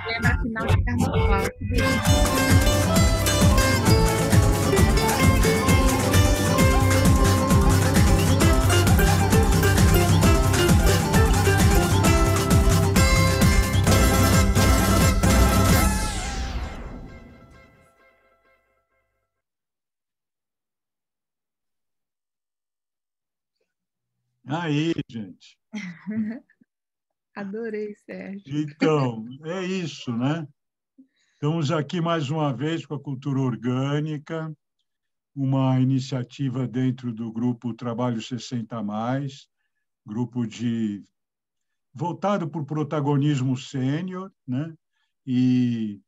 Lembra final de carnaval. Aí, gente. Adorei, Sérgio. Então, é isso, né? Estamos aqui mais uma vez com a Cultura Orgânica, uma iniciativa dentro do grupo Trabalho 60 Mais, grupo voltado para o protagonismo sênior, né? E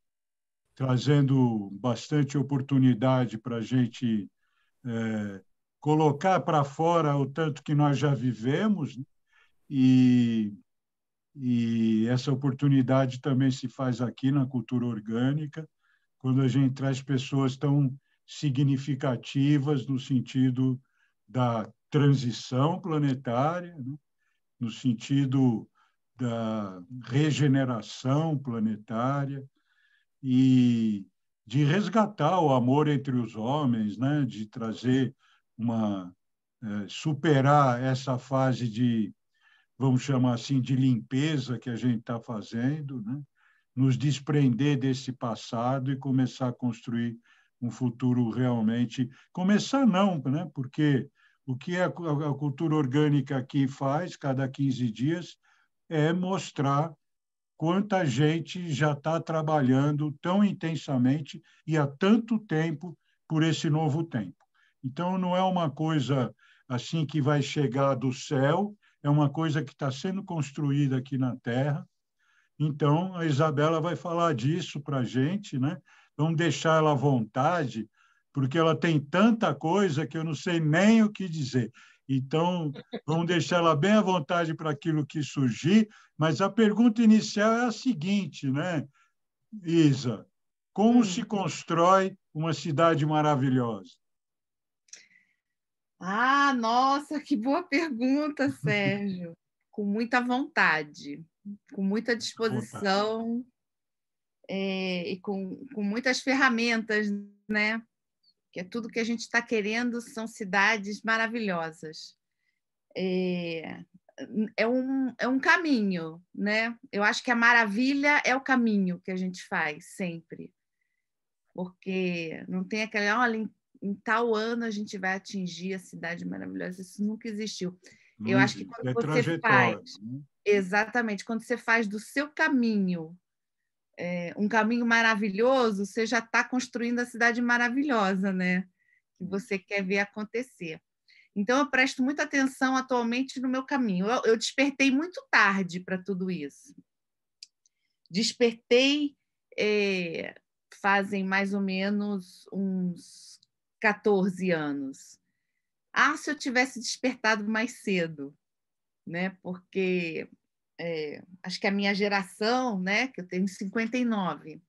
trazendo bastante oportunidade para a gente colocar para fora o tanto que nós já vivemos, né? e, e essa oportunidade também se faz aqui na Cultura Orgânica, quando a gente traz pessoas tão significativas no sentido da transição planetária, né? No sentido da regeneração planetária e de resgatar o amor entre os homens, né? De trazer superar essa fase de, vamos chamar assim, de limpeza que a gente está fazendo, né? Nos desprender desse passado e começar a construir um futuro realmente... Começar não, né? Porque o que a cultura orgânica aqui faz, cada 15 dias, é mostrar quanta gente já está trabalhando tão intensamente e há tanto tempo por esse novo tempo. Então, não é uma coisa assim que vai chegar do céu, é uma coisa que está sendo construída aqui na Terra. Então, a Isabela vai falar disso para a gente, né? Vamos deixar ela à vontade, porque ela tem tanta coisa que eu não sei nem o que dizer. Então, vamos deixar ela bem à vontade para aquilo que surgir, mas a pergunta inicial é a seguinte, né, Isa? Como se constrói uma cidade maravilhosa? Ah, nossa, que boa pergunta, Sérgio. Com muita vontade, com muita À vontade. disposição, e com muitas ferramentas, né? Que é tudo que a gente está querendo, são cidades maravilhosas. É, é um caminho, né? Eu acho que a maravilha é o caminho que a gente faz sempre, porque não tem aquela, olha, em tal ano a gente vai atingir a cidade maravilhosa, isso nunca existiu. Eu Não acho que existe. quando É você faz, trajetória, né? exatamente, quando você faz do seu caminho um caminho maravilhoso, você já está construindo a cidade maravilhosa, né? Que você quer ver acontecer. Então, eu presto muita atenção atualmente no meu caminho. Eu despertei muito tarde para tudo isso. Despertei fazem mais ou menos uns 14 anos. Ah, se eu tivesse despertado mais cedo, né? Porque acho que a minha geração, né? Que eu tenho 59,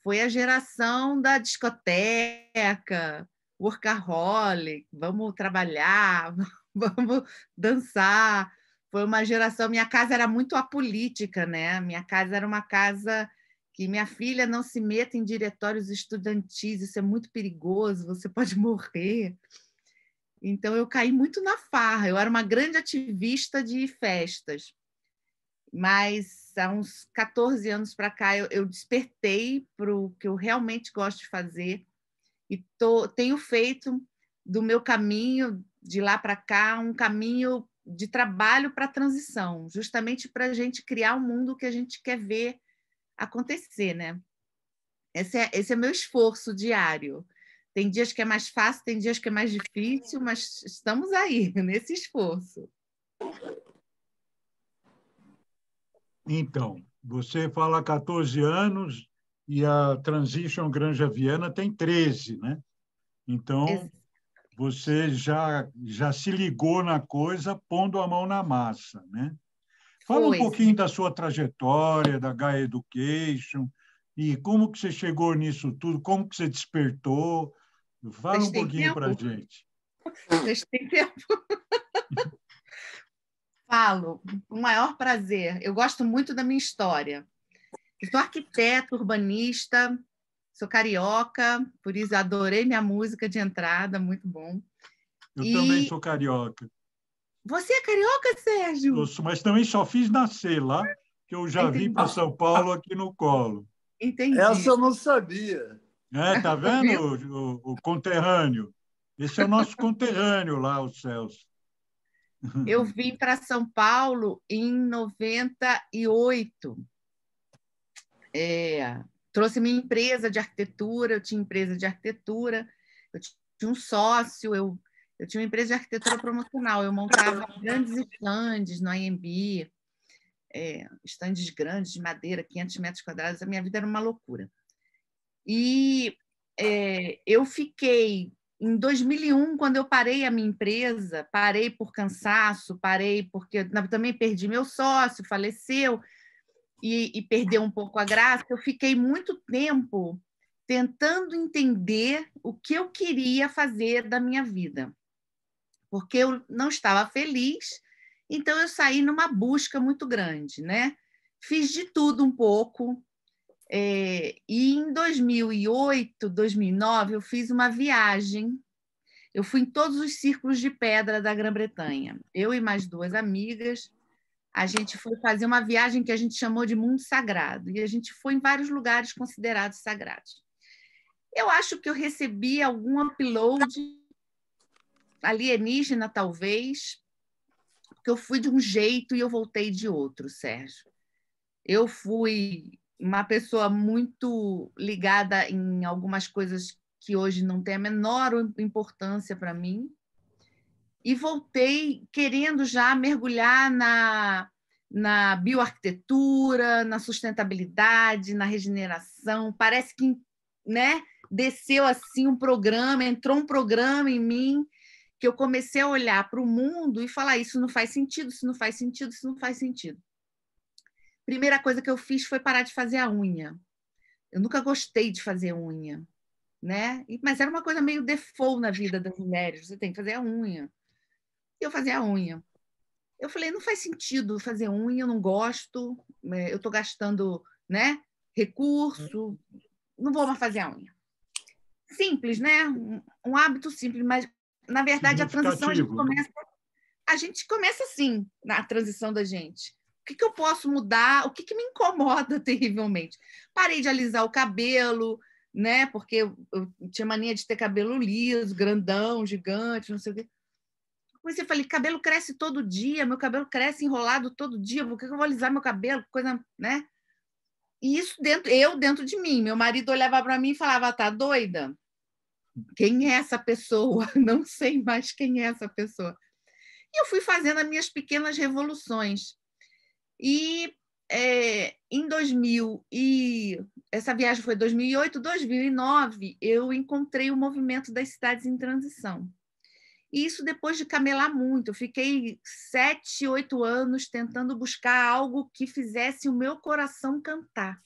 foi a geração da discoteca, workaholic, vamos trabalhar, vamos dançar. Foi uma geração. Minha casa era muito apolítica, né? Minha casa era uma casa que minha filha não se meta em diretórios estudantis, isso é muito perigoso, você pode morrer. Então eu caí muito na farra. Eu era uma grande ativista de festas, mas há uns 14 anos para cá eu despertei para o que eu realmente gosto de fazer e tenho feito do meu caminho de lá para cá um caminho de trabalho para a transição, justamente para a gente criar o mundo que a gente quer ver acontecer, né? Esse é meu esforço diário. Tem dias que é mais fácil, tem dias que é mais difícil, mas estamos aí, nesse esforço. Então, você fala 14 anos e a Transition Granja Viana tem 13, né? Então, você já se ligou na coisa pondo a mão na massa, né? Fala um Foi. pouquinho da sua trajetória, da Gaia Education, e como que você chegou nisso tudo, como que você despertou. Fala Vocês um têm pouquinho para a tempo? gente. Vocês têm tempo? Falo, com o maior prazer. Eu gosto muito da minha história. Eu sou arquiteta, urbanista, sou carioca, por isso adorei minha música de entrada, muito bom. Eu também E sou carioca, você é carioca, Sérgio? mas também só fiz nascer lá, que eu já vim para Entendi. São Paulo aqui no colo. Entendi. Essa eu não sabia. É, tá vendo Viu? o conterrâneo? Esse é o nosso conterrâneo lá, o Celso. Eu vim para São Paulo em 98. Trouxe minha empresa de arquitetura, eu tinha empresa de arquitetura, eu tinha um sócio, eu tinha uma empresa de arquitetura promocional, eu montava grandes estandes no IMB, estandes grandes de madeira, 500 metros quadrados, a minha vida era uma loucura. E eu fiquei, em 2001, quando eu parei a minha empresa, parei por cansaço, parei porque eu também perdi meu sócio, faleceu, e perdeu um pouco a graça, eu fiquei muito tempo tentando entender o que eu queria fazer da minha vida, porque eu não estava feliz, então eu saí numa busca muito grande, né? Fiz de tudo um pouco, e em 2008, 2009, eu fiz uma viagem. Eu fui em todos os círculos de pedra da Grã-Bretanha. Eu e mais duas amigas, a gente foi fazer uma viagem que a gente chamou de Mundo Sagrado. E a gente foi em vários lugares considerados sagrados. Eu acho que eu recebi algum upload alienígena, talvez, porque eu fui de um jeito e eu voltei de outro, Sérgio. Eu fui uma pessoa muito ligada em algumas coisas que hoje não têm a menor importância para mim, e voltei querendo já mergulhar na bioarquitetura, na sustentabilidade, na regeneração. Parece que, né, desceu assim um programa, entrou um programa em mim, que eu comecei a olhar para o mundo e falar: isso não faz sentido, isso não faz sentido, isso não faz sentido. Primeira coisa que eu fiz foi parar de fazer a unha. Eu nunca gostei de fazer unha, né? Mas era uma coisa meio default na vida das mulheres, você tem que fazer a unha. E eu fazia a unha. Eu falei: não faz sentido fazer unha, eu não gosto, eu estou gastando, né, recurso, não vou mais fazer a unha. Simples, né? Um hábito simples, mas, na verdade, a transição Significativo, né? a gente começa assim, na transição da gente. O que eu posso mudar? O que me incomoda terrivelmente? Parei de alisar o cabelo, né? Porque eu tinha mania de ter cabelo liso, grandão, gigante, não sei o quê. Comecei a falar: cabelo cresce todo dia, meu cabelo cresce enrolado todo dia, por que eu vou alisar meu cabelo? Coisa, né? E isso dentro de mim. Meu marido olhava para mim e falava: tá doida? Quem é essa pessoa? Não sei mais quem é essa pessoa. E eu fui fazendo as minhas pequenas revoluções. E em 2000, essa viagem foi 2008, 2009, eu encontrei o movimento das cidades em transição. E isso depois de camelar muito. Eu fiquei 7, 8 anos tentando buscar algo que fizesse o meu coração cantar.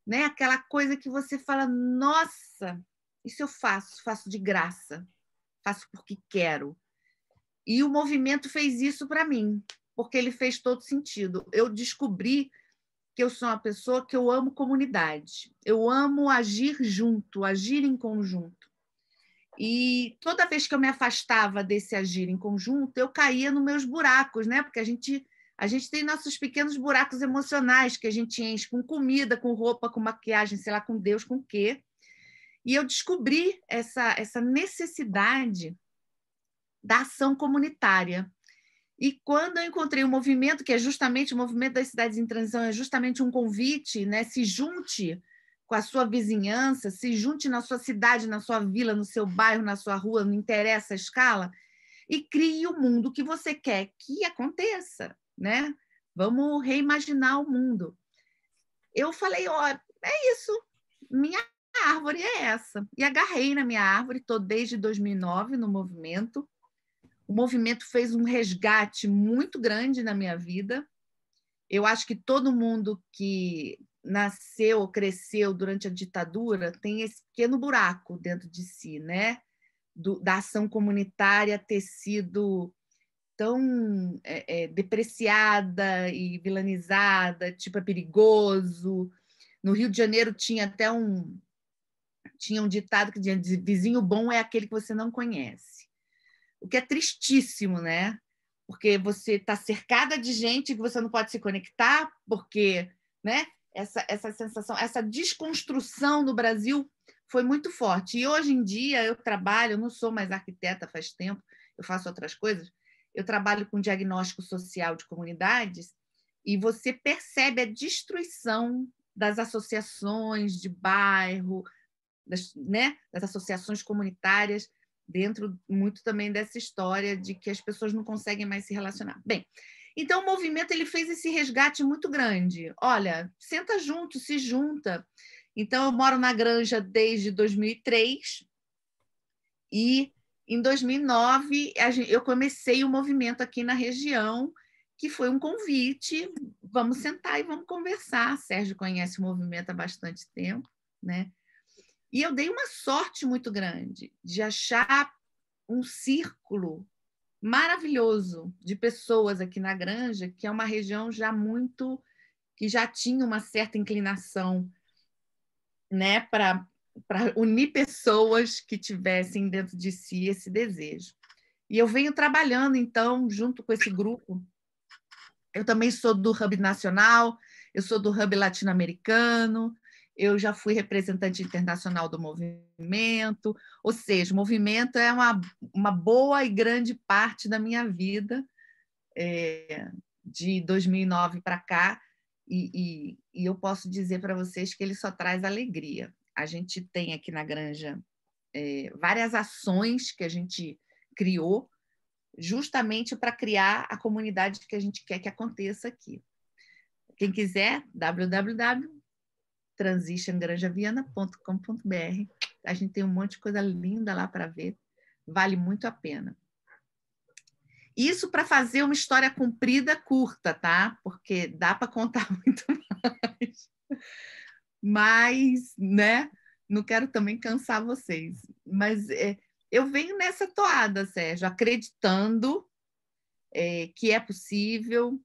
Né? Aquela coisa que você fala: nossa, isso eu faço de graça, faço porque quero. E o movimento fez isso para mim, porque ele fez todo sentido. Eu descobri que eu sou uma pessoa que eu amo comunidade. Eu amo agir junto, agir em conjunto. E toda vez que eu me afastava desse agir em conjunto, eu caía nos meus buracos, né? Porque a gente tem nossos pequenos buracos emocionais que a gente enche com comida, com roupa, com maquiagem, sei lá, com Deus, com o quê. E eu descobri essa necessidade da ação comunitária. E quando eu encontrei o movimento, que é justamente o movimento das cidades em transição, é justamente um convite, né? Se junte com a sua vizinhança, se junte na sua cidade, na sua vila, no seu bairro, na sua rua, não interessa a escala, e crie o mundo que você quer que aconteça, né? Vamos reimaginar o mundo. Eu falei: ó, é isso, minha a árvore é essa. E agarrei na minha árvore, estou desde 2009 no movimento. O movimento fez um resgate muito grande na minha vida. Eu acho que todo mundo que nasceu ou cresceu durante a ditadura tem esse pequeno buraco dentro de si, né? Da ação comunitária ter sido tão depreciada e vilanizada, tipo, é perigoso. No Rio de Janeiro tinha até tinha um ditado que dizia: vizinho bom é aquele que você não conhece. O que é tristíssimo, né? Porque você está cercada de gente que você não pode se conectar, porque, né? Essa sensação, essa desconstrução no Brasil foi muito forte. E hoje em dia eu trabalho, eu não sou mais arquiteta faz tempo, eu faço outras coisas, eu trabalho com diagnóstico social de comunidades e você percebe a destruição das associações de bairro, né, das associações comunitárias, dentro muito também dessa história de que as pessoas não conseguem mais se relacionar. Bem, então o movimento ele fez esse resgate muito grande. Olha, senta junto, se junta. Então eu moro na Granja desde 2003 e em 2009 eu comecei o movimento aqui na região, que foi um convite, vamos sentar e vamos conversar. Sérgio conhece o movimento há bastante tempo, né? E eu dei uma sorte muito grande de achar um círculo maravilhoso de pessoas aqui na Granja, que é uma região que já tinha uma certa inclinação, né, para unir pessoas que tivessem dentro de si esse desejo. E eu venho trabalhando, então, junto com esse grupo. Eu também sou do Hub Nacional, eu sou do Hub Latino-Americano, eu já fui representante internacional do movimento, ou seja, o movimento é uma boa e grande parte da minha vida, de 2009 para cá, e eu posso dizer para vocês que ele só traz alegria. A gente tem aqui na Granja várias ações que a gente criou justamente para criar a comunidade que a gente quer que aconteça aqui. Quem quiser, www.transitiongranjaviana.com.br. A gente tem um monte de coisa linda lá para ver. Vale muito a pena. Isso para fazer uma história comprida, curta, tá? Porque dá para contar muito mais. Mas, né? Não quero também cansar vocês. Mas eu venho nessa toada, Sérgio, acreditando que é possível.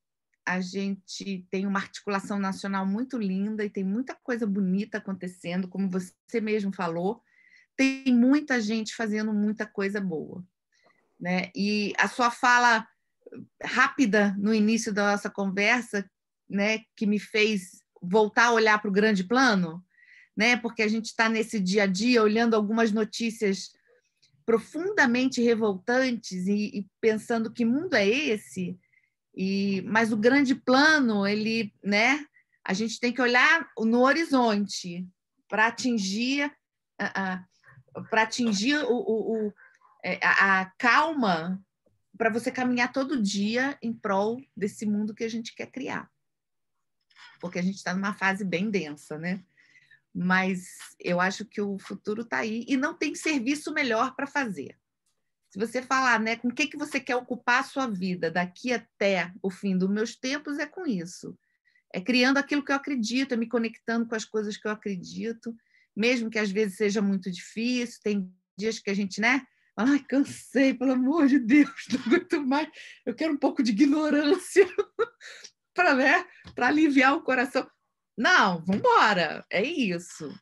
A gente tem uma articulação nacional muito linda e tem muita coisa bonita acontecendo, como você mesmo falou. Tem muita gente fazendo muita coisa boa, né? E a sua fala rápida no início da nossa conversa, né, que me fez voltar a olhar para o grande plano, né? Porque a gente está nesse dia a dia olhando algumas notícias profundamente revoltantes e pensando que mundo é esse. Mas o grande plano, ele, né? A gente tem que olhar no horizonte para atingir a calma, para você caminhar todo dia em prol desse mundo que a gente quer criar. Porque a gente está numa fase bem densa, né? Mas eu acho que o futuro está aí e não tem serviço melhor para fazer. Se você falar, né, com o que você quer ocupar a sua vida daqui até o fim dos meus tempos, é com isso. É criando aquilo que eu acredito, é me conectando com as coisas que eu acredito, mesmo que às vezes seja muito difícil. Tem dias que a gente, né? Ai, cansei, pelo amor de Deus, não aguento mais. Eu quero um pouco de ignorância para, né, para aliviar o coração. Não, vamos embora, é isso.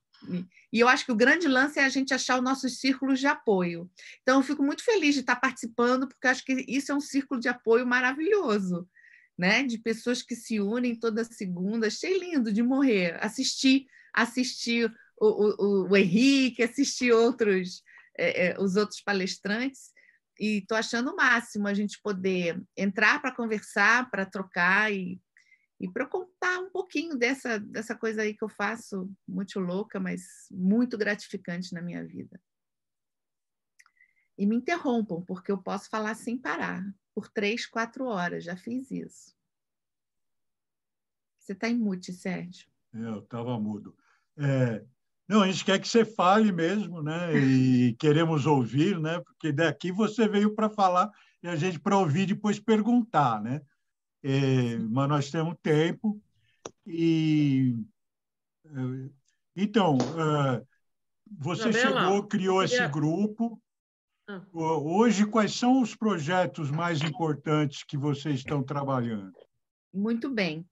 E eu acho que o grande lance é a gente achar os nossos círculos de apoio. Então, eu fico muito feliz de estar participando, porque eu acho que isso é um círculo de apoio maravilhoso, né? De pessoas que se unem toda segunda. Achei lindo de morrer. Assistir o Henrique, assistir os outros palestrantes, e estou achando o máximo a gente poder entrar para conversar, para trocar e para contar um pouquinho dessa coisa aí que eu faço, muito louca, mas muito gratificante na minha vida. E me interrompam, porque eu posso falar sem parar, por 3, 4 horas, já fiz isso. Você está em mute, Sérgio. Eu estava mudo. Não, a gente quer que você fale mesmo, né? E queremos ouvir, né? Porque daqui você veio para falar e a gente para ouvir e depois perguntar, né? Mas nós temos tempo e então você Isabela, chegou, criou esse grupo. Ah. Hoje, quais são os projetos mais importantes que vocês estão trabalhando? Muito bem.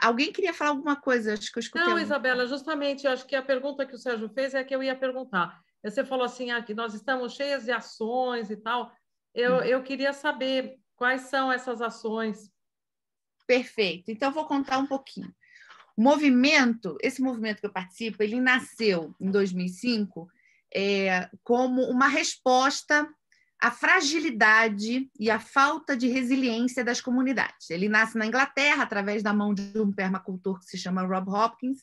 Alguém queria falar alguma coisa? Acho que eu escutei. Não, Isabela, justamente, acho que a pergunta que o Sérgio fez é a que eu ia perguntar. Você falou assim, que nós estamos cheias de ações e tal. Eu queria saber quais são essas ações. Perfeito. Então, vou contar um pouquinho. Esse movimento que eu participo, ele nasceu em 2005 como uma resposta à fragilidade e à falta de resiliência das comunidades. Ele nasce na Inglaterra, através da mão de um permacultor que se chama Rob Hopkins,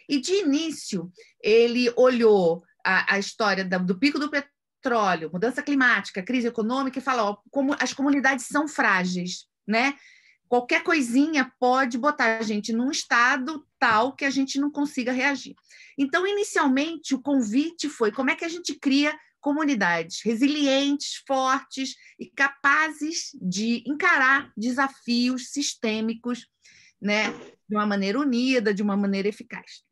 e, de início, ele olhou a história do pico do petróleo, mudança climática, crise econômica, e falou como as comunidades são frágeis, né? Qualquer coisinha pode botar a gente num estado tal que a gente não consiga reagir. Então, inicialmente, o convite foi como é que a gente cria comunidades resilientes, fortes e capazes de encarar desafios sistêmicos, né, de uma maneira unida, de uma maneira eficaz.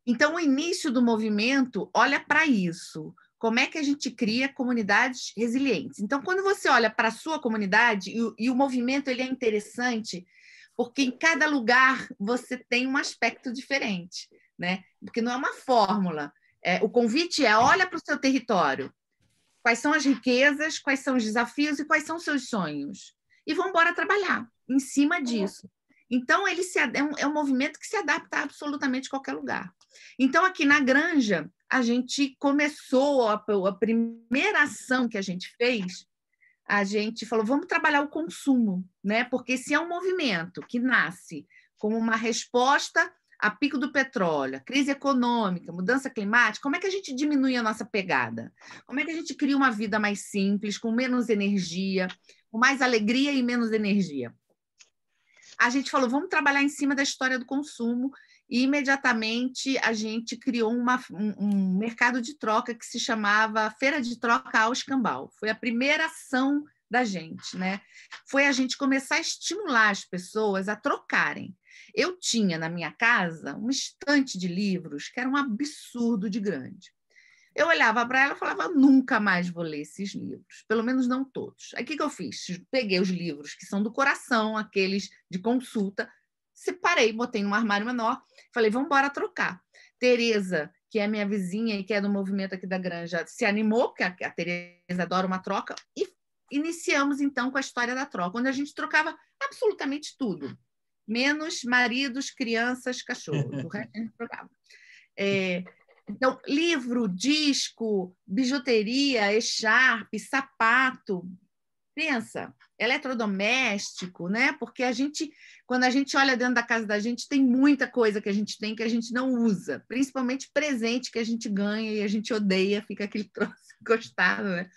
Então, o início do movimento olha para isso. Como é que a gente cria comunidades resilientes? Então, quando você olha para a sua comunidade, e o movimento ele é interessante, porque em cada lugar você tem um aspecto diferente, né? Porque não é uma fórmula. O convite é olha para o seu território. Quais são as riquezas, quais são os desafios e quais são os seus sonhos? E vamos embora trabalhar em cima disso. Então, ele é um movimento que se adapta a absolutamente qualquer lugar. Então, aqui na Granja, a gente começou, a primeira ação que a gente fez, a gente falou, vamos trabalhar o consumo, né? Porque se é um movimento que nasce como uma resposta a pico do petróleo, crise econômica, mudança climática, como é que a gente diminui a nossa pegada? Como é que a gente cria uma vida mais simples, com menos energia, com mais alegria e menos energia? A gente falou, vamos trabalhar em cima da história do consumo, e imediatamente a gente criou um mercado de troca que se chamava Feira de Troca ao Escambau. Foi a primeira ação da gente, né? Foi a gente começar a estimular as pessoas a trocarem. Eu tinha na minha casa uma estante de livros que era um absurdo de grande. Eu olhava para ela e falava, nunca mais vou ler esses livros, pelo menos não todos. Aí o que eu fiz? Peguei os livros que são do coração, aqueles de consulta, separei, botei num armário menor, falei, vamos embora trocar. Tereza, que é minha vizinha e que é do movimento aqui da Granja, se animou, porque a Tereza adora uma troca, e iniciamos, então, com a história da troca, onde a gente trocava absolutamente tudo, menos maridos, crianças, cachorros. O resto a gente trocava. Então, livro, disco, bijuteria, echarpe, sapato, pensa, eletrodoméstico, né? Porque quando a gente olha dentro da casa da gente, tem muita coisa que a gente tem que a gente não usa, principalmente presente que a gente ganha e a gente odeia, fica aquele troço encostado, né?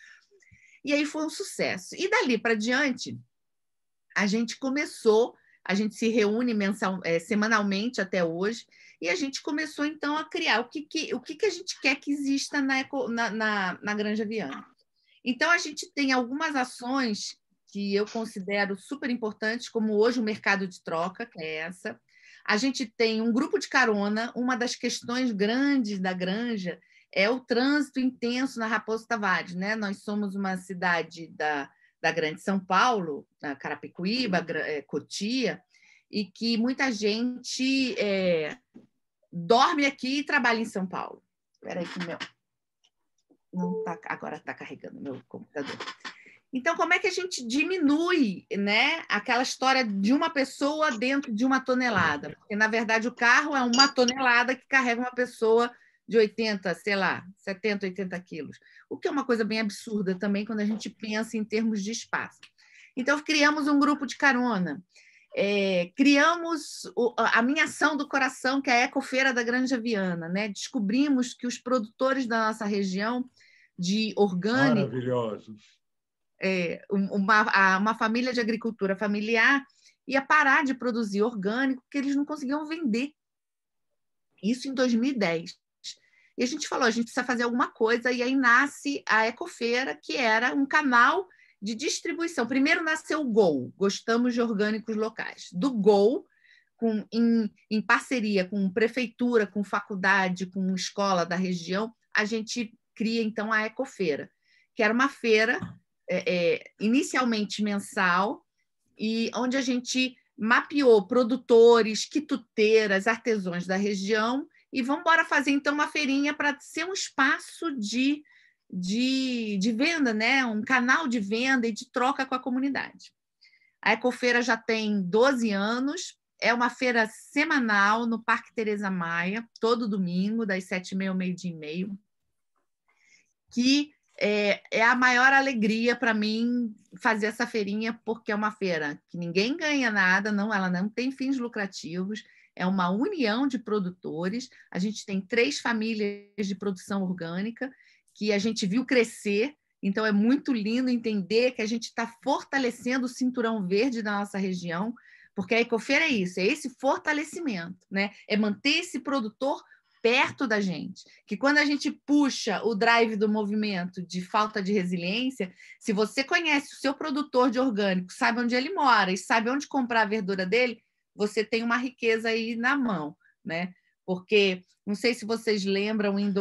E aí foi um sucesso. E dali para diante, a gente se reúne semanalmente até hoje, e a gente começou, então, a criar o que a gente quer que exista na Granja Viana. Então, a gente tem algumas ações que eu considero super importantes, como hoje o mercado de troca, que é essa. A gente tem um grupo de carona, uma das questões grandes da Granja é o trânsito intenso na Raposo Tavares, né? Nós somos uma cidade da Grande São Paulo, Carapicuíba, Cotia, e que muita gente dorme aqui e trabalha em São Paulo. Espera aí que não tá, agora está carregando meu computador. Então, como é que a gente diminui, né, aquela história de uma pessoa dentro de uma tonelada? Porque, na verdade, o carro é uma tonelada que carrega uma pessoa de 80, sei lá, 70, 80 quilos, o que é uma coisa bem absurda também quando a gente pensa em termos de espaço. Então, criamos um grupo de carona, criamos a minha ação do coração, que é a Ecofeira da Granja Viana, né? Descobrimos que os produtores da nossa região de orgânico, maravilhosos, uma família de agricultura familiar ia parar de produzir orgânico porque eles não conseguiam vender. Isso em 2010. E a gente falou, a gente precisa fazer alguma coisa, e aí nasce a Ecofeira, que era um canal de distribuição. Primeiro nasceu o GOL, Gostamos de Orgânicos Locais. Do GOL, em parceria com prefeitura, com faculdade, com escola da região, a gente cria, então, a Ecofeira, que era uma feira inicialmente mensal, e onde a gente mapeou produtores, quituteiras, artesãos da região, e vamos embora fazer, então, uma feirinha para ser um espaço de venda, né? Um canal de venda e de troca com a comunidade. A Ecofeira já tem 12 anos, é uma feira semanal no Parque Teresa Maia, todo domingo, das 7h30 ao 12h30, que é a maior alegria para mim fazer essa feirinha, porque é uma feira que ninguém ganha nada, não, ela não tem fins lucrativos, é uma união de produtores. A gente tem 3 famílias de produção orgânica que a gente viu crescer, então é muito lindo entender que a gente está fortalecendo o cinturão verde da nossa região, porque a Ecofeira é isso, é esse fortalecimento, né? É manter esse produtor perto da gente, que quando a gente puxa o drive do movimento de falta de resiliência, se você conhece o seu produtor de orgânico, sabe onde ele mora e sabe onde comprar a verdura dele, você tem uma riqueza aí na mão, né? Porque, não sei se vocês lembram, foi em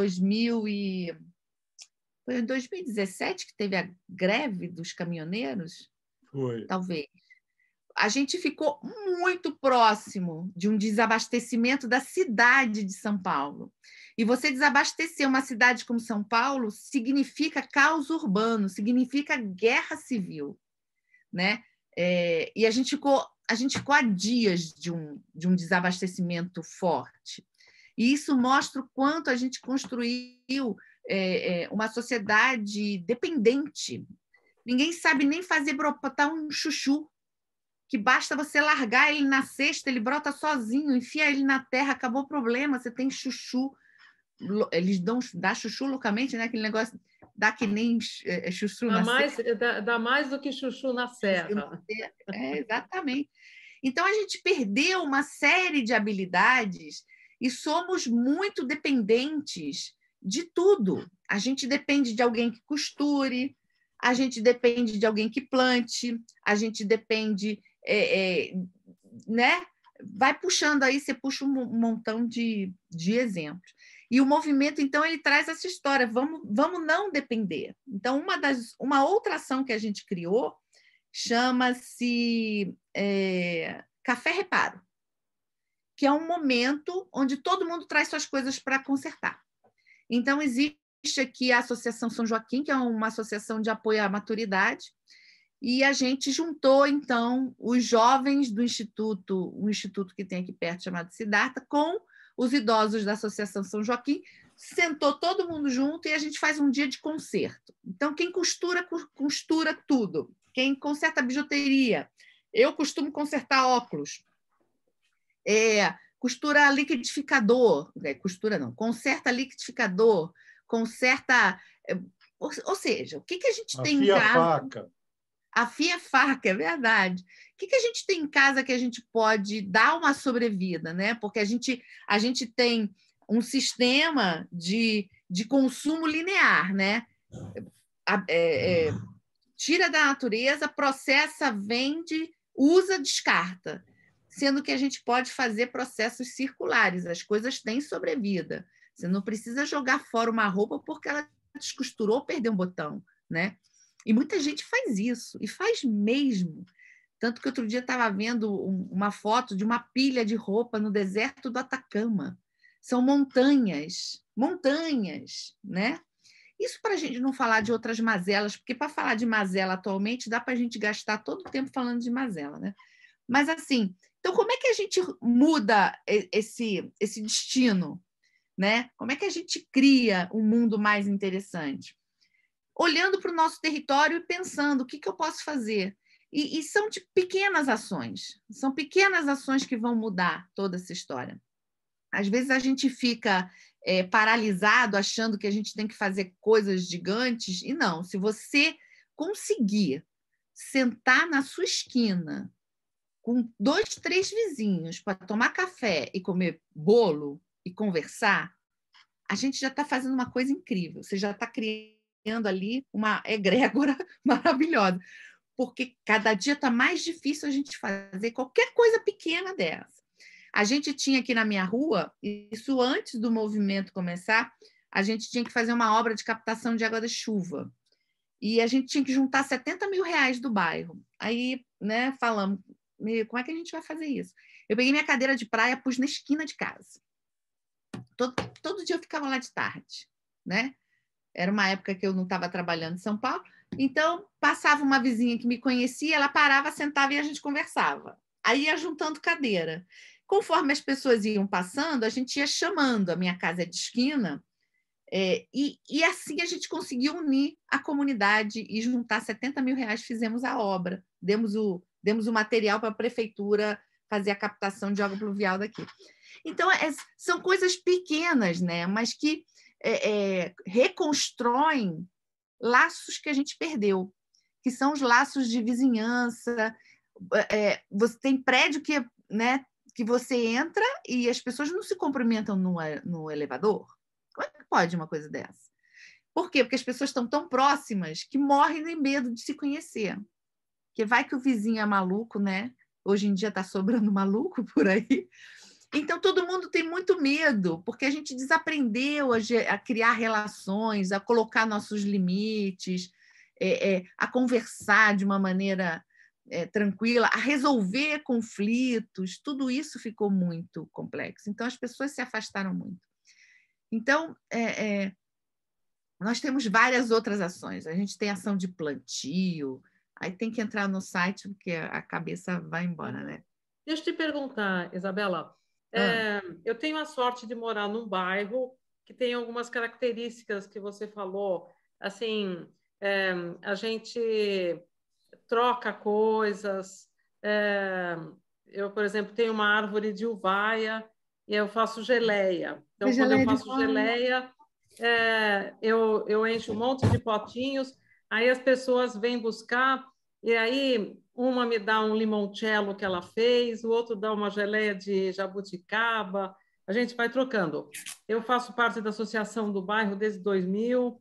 2017 que teve a greve dos caminhoneiros? Foi. Talvez. A gente ficou muito próximo de um desabastecimento da cidade de São Paulo. E você desabastecer uma cidade como São Paulo significa caos urbano, significa guerra civil, né? E a gente ficou há dias de um desabastecimento forte. E isso mostra o quanto a gente construiu uma sociedade dependente. Ninguém sabe nem botar um chuchu, que basta você largar ele na cesta, ele brota sozinho, enfia ele na terra, acabou o problema, você tem chuchu. Eles dá chuchu loucamente, né? Aquele negócio dá que nem chuchu na serra. Dá mais do que chuchu na serra. Exatamente. Então, a gente perdeu uma série de habilidades e somos muito dependentes de tudo. A gente depende de alguém que costure, a gente depende de alguém que plante, a gente depende... né? Vai puxando aí, você puxa um montão de exemplos. E o movimento, então, ele traz essa história, vamos não depender. Então, uma outra ação que a gente criou chama-se Café Reparo, que é um momento onde todo mundo traz suas coisas para consertar. Então, existe aqui a Associação São Joaquim, que é uma associação de apoio à maturidade, e a gente juntou, então, os jovens do instituto, um instituto que tem aqui perto chamado Siddhartha, com os idosos da Associação São Joaquim, sentou todo mundo junto e a gente faz um dia de concerto. Então, quem costura tudo. Quem conserta bijuteria. Eu costumo consertar óculos. Costura liquidificador. Conserta liquidificador. Conserta... Ou seja, o que a gente tem em casa... Afia-faca. Afia-faca, é verdade. O que a gente tem em casa que a gente pode dar uma sobrevida, né? Porque a gente tem um sistema de consumo linear, né? Tira da natureza, processa, vende, usa, descarta. Sendo que a gente pode fazer processos circulares, as coisas têm sobrevida. Você não precisa jogar fora uma roupa porque ela descosturou ou perdeu um botão, né? E muita gente faz isso, e faz mesmo. Tanto que outro dia estava vendo uma foto de uma pilha de roupa no deserto do Atacama. São montanhas, né? Isso para a gente não falar de outras mazelas, porque para falar de mazela atualmente dá para a gente gastar todo o tempo falando de mazela, né? Mas assim, então como é que a gente muda esse destino, né? Como é que a gente cria um mundo mais interessante? Olhando para o nosso território e pensando o que eu posso fazer. E são de pequenas ações que vão mudar toda essa história. Às vezes a gente fica paralisado achando que a gente tem que fazer coisas gigantes, e não, se você conseguir sentar na sua esquina com 2, 3 vizinhos para tomar café e comer bolo, e conversar, a gente já está fazendo uma coisa incrível. Você já está criando ali uma egrégora maravilhosa, porque cada dia está mais difícil a gente fazer qualquer coisa pequena dessa. A gente tinha aqui na minha rua, isso antes do movimento começar, a gente tinha que fazer uma obra de captação de água da chuva. E a gente tinha que juntar 70 mil reais do bairro. Aí, né, falamos, como é que a gente vai fazer isso? Eu peguei minha cadeira de praia, pus na esquina de casa. Todo dia eu ficava lá de tarde, né? Era uma época que eu não estava trabalhando em São Paulo, então passava uma vizinha que me conhecia, ela parava, sentava e a gente conversava. Aí ia juntando cadeira. Conforme as pessoas iam passando, a gente ia chamando. A minha casa é de esquina, e assim a gente conseguiu unir a comunidade e juntar 70 mil reais, fizemos a obra, demos o material para a prefeitura fazer a captação de água pluvial daqui. Então, são coisas pequenas, né? Mas que reconstroem laços que a gente perdeu, que são os laços de vizinhança. Você tem prédio que, né, que você entra e as pessoas não se cumprimentam no elevador. Como é que pode uma coisa dessa? Por quê? Porque as pessoas estão tão próximas que morrem de medo de se conhecer. Porque vai que o vizinho é maluco, né? Hoje em dia está sobrando maluco por aí. Então, todo mundo tem muito medo, porque a gente desaprendeu a criar relações, a colocar nossos limites, a conversar de uma maneira tranquila, a resolver conflitos. Tudo isso ficou muito complexo. Então, as pessoas se afastaram muito. Então, nós temos várias outras ações. A gente tem ação de plantio, aí tem que entrar no site, porque a cabeça vai embora, né? Deixa eu te perguntar, Isabela. Eu tenho a sorte de morar num bairro que tem algumas características que você falou. Assim, a gente troca coisas. Eu, por exemplo, tenho uma árvore de uvaia e eu faço geleia. Então, quando eu faço geleia, eu encho um monte de potinhos, aí as pessoas vêm buscar, e aí uma me dá um limoncello que ela fez, o outro dá uma geleia de jabuticaba, a gente vai trocando. Eu faço parte da associação do bairro desde 2000.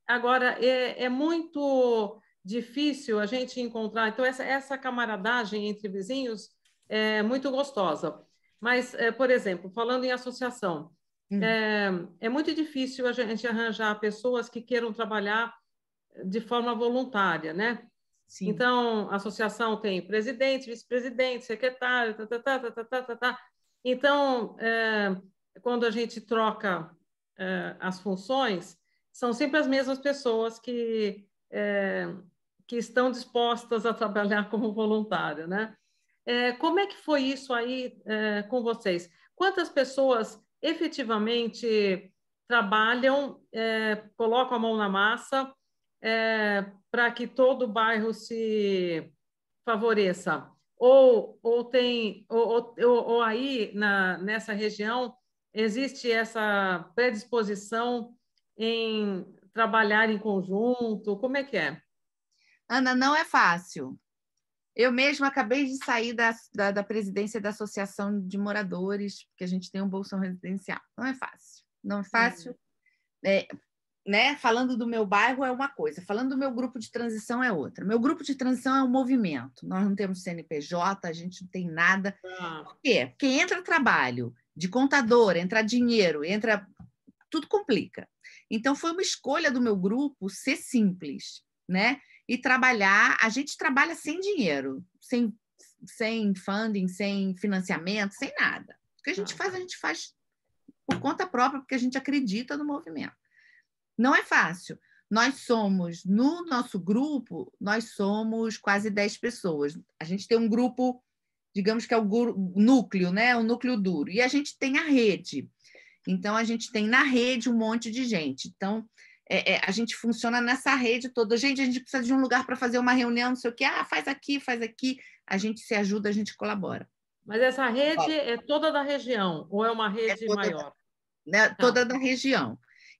Agora, é muito difícil a gente encontrar, então essa camaradagem entre vizinhos é muito gostosa. Mas, por exemplo, falando em associação, é muito difícil a gente arranjar pessoas que queiram trabalhar de forma voluntária, né? Sim. Então, a associação tem presidente, vice-presidente, secretário, Então, quando a gente troca as funções, são sempre as mesmas pessoas que estão dispostas a trabalhar como voluntário, né? Como é que foi isso aí com vocês? Quantas pessoas efetivamente trabalham, colocam a mão na massa para que todo o bairro se favoreça? Ou aí, nessa região, existe essa predisposição em trabalhar em conjunto? Como é que é? Ana, não é fácil. Eu mesma acabei de sair da presidência da Associação de Moradores, porque a gente tem um bolsão residencial. Não é fácil. Não é fácil. Né? Falando do meu bairro é uma coisa, falando do meu grupo de transição é outra. Meu grupo de transição é um movimento. Nós não temos CNPJ, a gente não tem nada. Por quê? Porque entra trabalho de contador, entra dinheiro, entra... Tudo complica. Então, foi uma escolha do meu grupo ser simples, né? E trabalhar, a gente trabalha sem dinheiro, sem funding, sem financiamento, sem nada. O que a gente faz por conta própria, porque a gente acredita no movimento. Não é fácil. Nós somos, no nosso grupo, nós somos quase 10 pessoas. A gente tem um grupo, digamos que é o núcleo, né? O núcleo duro. E a gente tem a rede. Então, a gente tem na rede um monte de gente. Então, a gente funciona nessa rede toda. Gente, a gente precisa de um lugar para fazer uma reunião, não sei o quê. Faz aqui, faz aqui. A gente se ajuda, a gente colabora. Mas essa rede é toda da região ou é uma rede maior? Toda da região.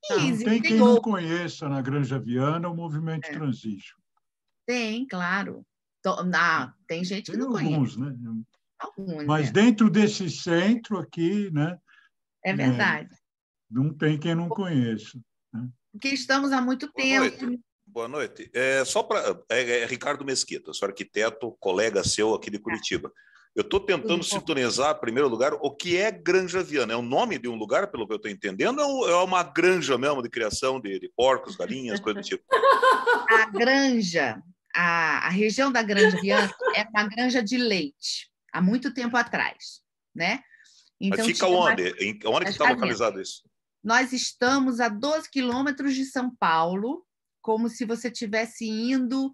E tem quem não conheça na Granja Viana o movimento Transition. Tem, claro. Tem gente que não conhece. Tem alguns, né? Alguns, Mas dentro desse centro aqui, né, é verdade. não tem quem não conheça, né? Porque estamos há muito tempo. Boa noite. Só para Ricardo Mesquita, sou arquiteto, colega seu aqui de Curitiba. Eu estou tentando sintonizar, em primeiro lugar, o que é Granja Viana. É o nome de um lugar, pelo que eu estou entendendo, ou é uma granja mesmo de criação de porcos, galinhas, coisa do tipo? A granja, a região da Granja Viana é uma granja de leite, há muito tempo atrás, né? Então, mas fica onde? Onde que está localizado isso? Nós estamos a 12 quilômetros de São Paulo, como se você estivesse indo...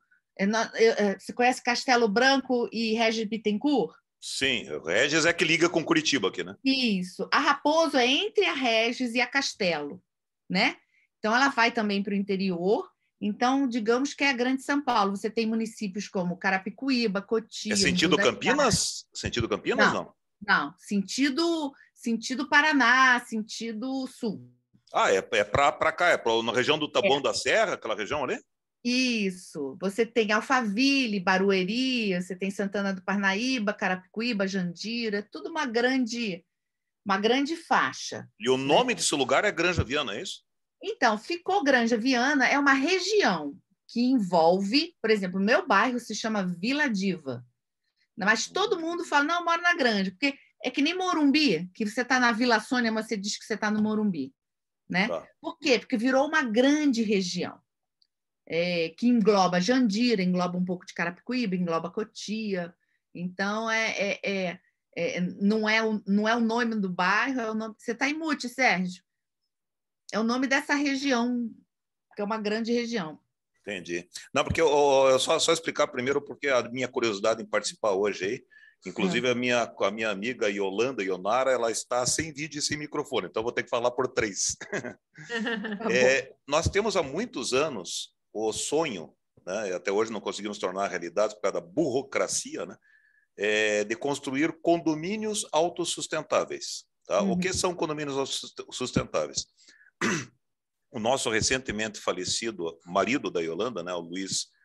Você conhece Castelo Branco e Regis Bittencourt? Sim, o Regis é que liga com Curitiba aqui, né? Isso. A Raposo é entre a Regis e a Castelo, né? Então, ela vai também para o interior. Então, digamos que é a Grande São Paulo. Você tem municípios como Carapicuíba, Cotia... É sentido Campinas? Sentido Campinas, não? Não, sentido Paraná, sentido sul. É para cá, na região do Taboão da Serra, aquela região ali? Isso. Você tem Alphaville, Barueri, você tem Santana do Parnaíba, Carapicuíba, Jandira, tudo uma grande faixa. E o nome desse lugar é Granja Viana, é isso? Então, ficou Granja Viana, é uma região que envolve, por exemplo, o meu bairro se chama Vila Diva, mas todo mundo fala, não, eu moro na Granja, porque é que nem Morumbi, que você está na Vila Sônia, mas você diz que você está no Morumbi, né? Tá. Por quê? Porque virou uma grande região, que engloba Jandira, engloba um pouco de Carapicuíba, engloba Cotia. Então, não é o nome do bairro, é o nome... Você está em mute, Sérgio? É o nome dessa região, que é uma grande região. Entendi. Não, porque eu só explicar primeiro, porque a minha curiosidade em participar hoje aí, inclusive a minha amiga Ionara, ela está sem vídeo e sem microfone, então vou ter que falar por 3. Nós temos há muitos anos o sonho, né, até hoje não conseguimos tornar realidade por causa da burocracia, né, de construir condomínios autossustentáveis. Tá? O que são condomínios autossustentáveis? O nosso recentemente falecido marido da Yolanda, né, o Luiz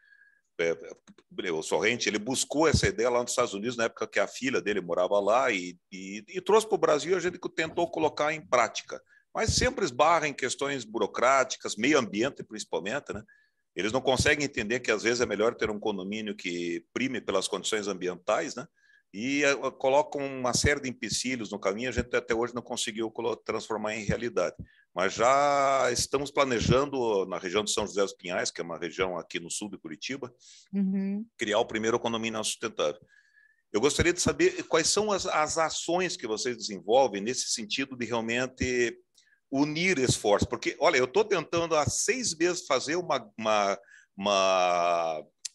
o Sorrente, ele buscou essa ideia lá nos Estados Unidos, na época que a filha dele morava lá, e trouxe para o Brasil, a gente tentou colocar em prática. Mas sempre esbarra em questões burocráticas, meio ambiente principalmente, né? Eles não conseguem entender que às vezes é melhor ter um condomínio que prime pelas condições ambientais, né? E colocam uma série de empecilhos no caminho, a gente até hoje não conseguiu transformar em realidade. Mas já estamos planejando, na região de São José dos Pinhais, que é uma região aqui no sul de Curitiba, criar o primeiro condomínio sustentável. Eu gostaria de saber quais são as ações que vocês desenvolvem nesse sentido de realmente unir esforços. Porque, olha, eu estou tentando há 6 meses fazer uma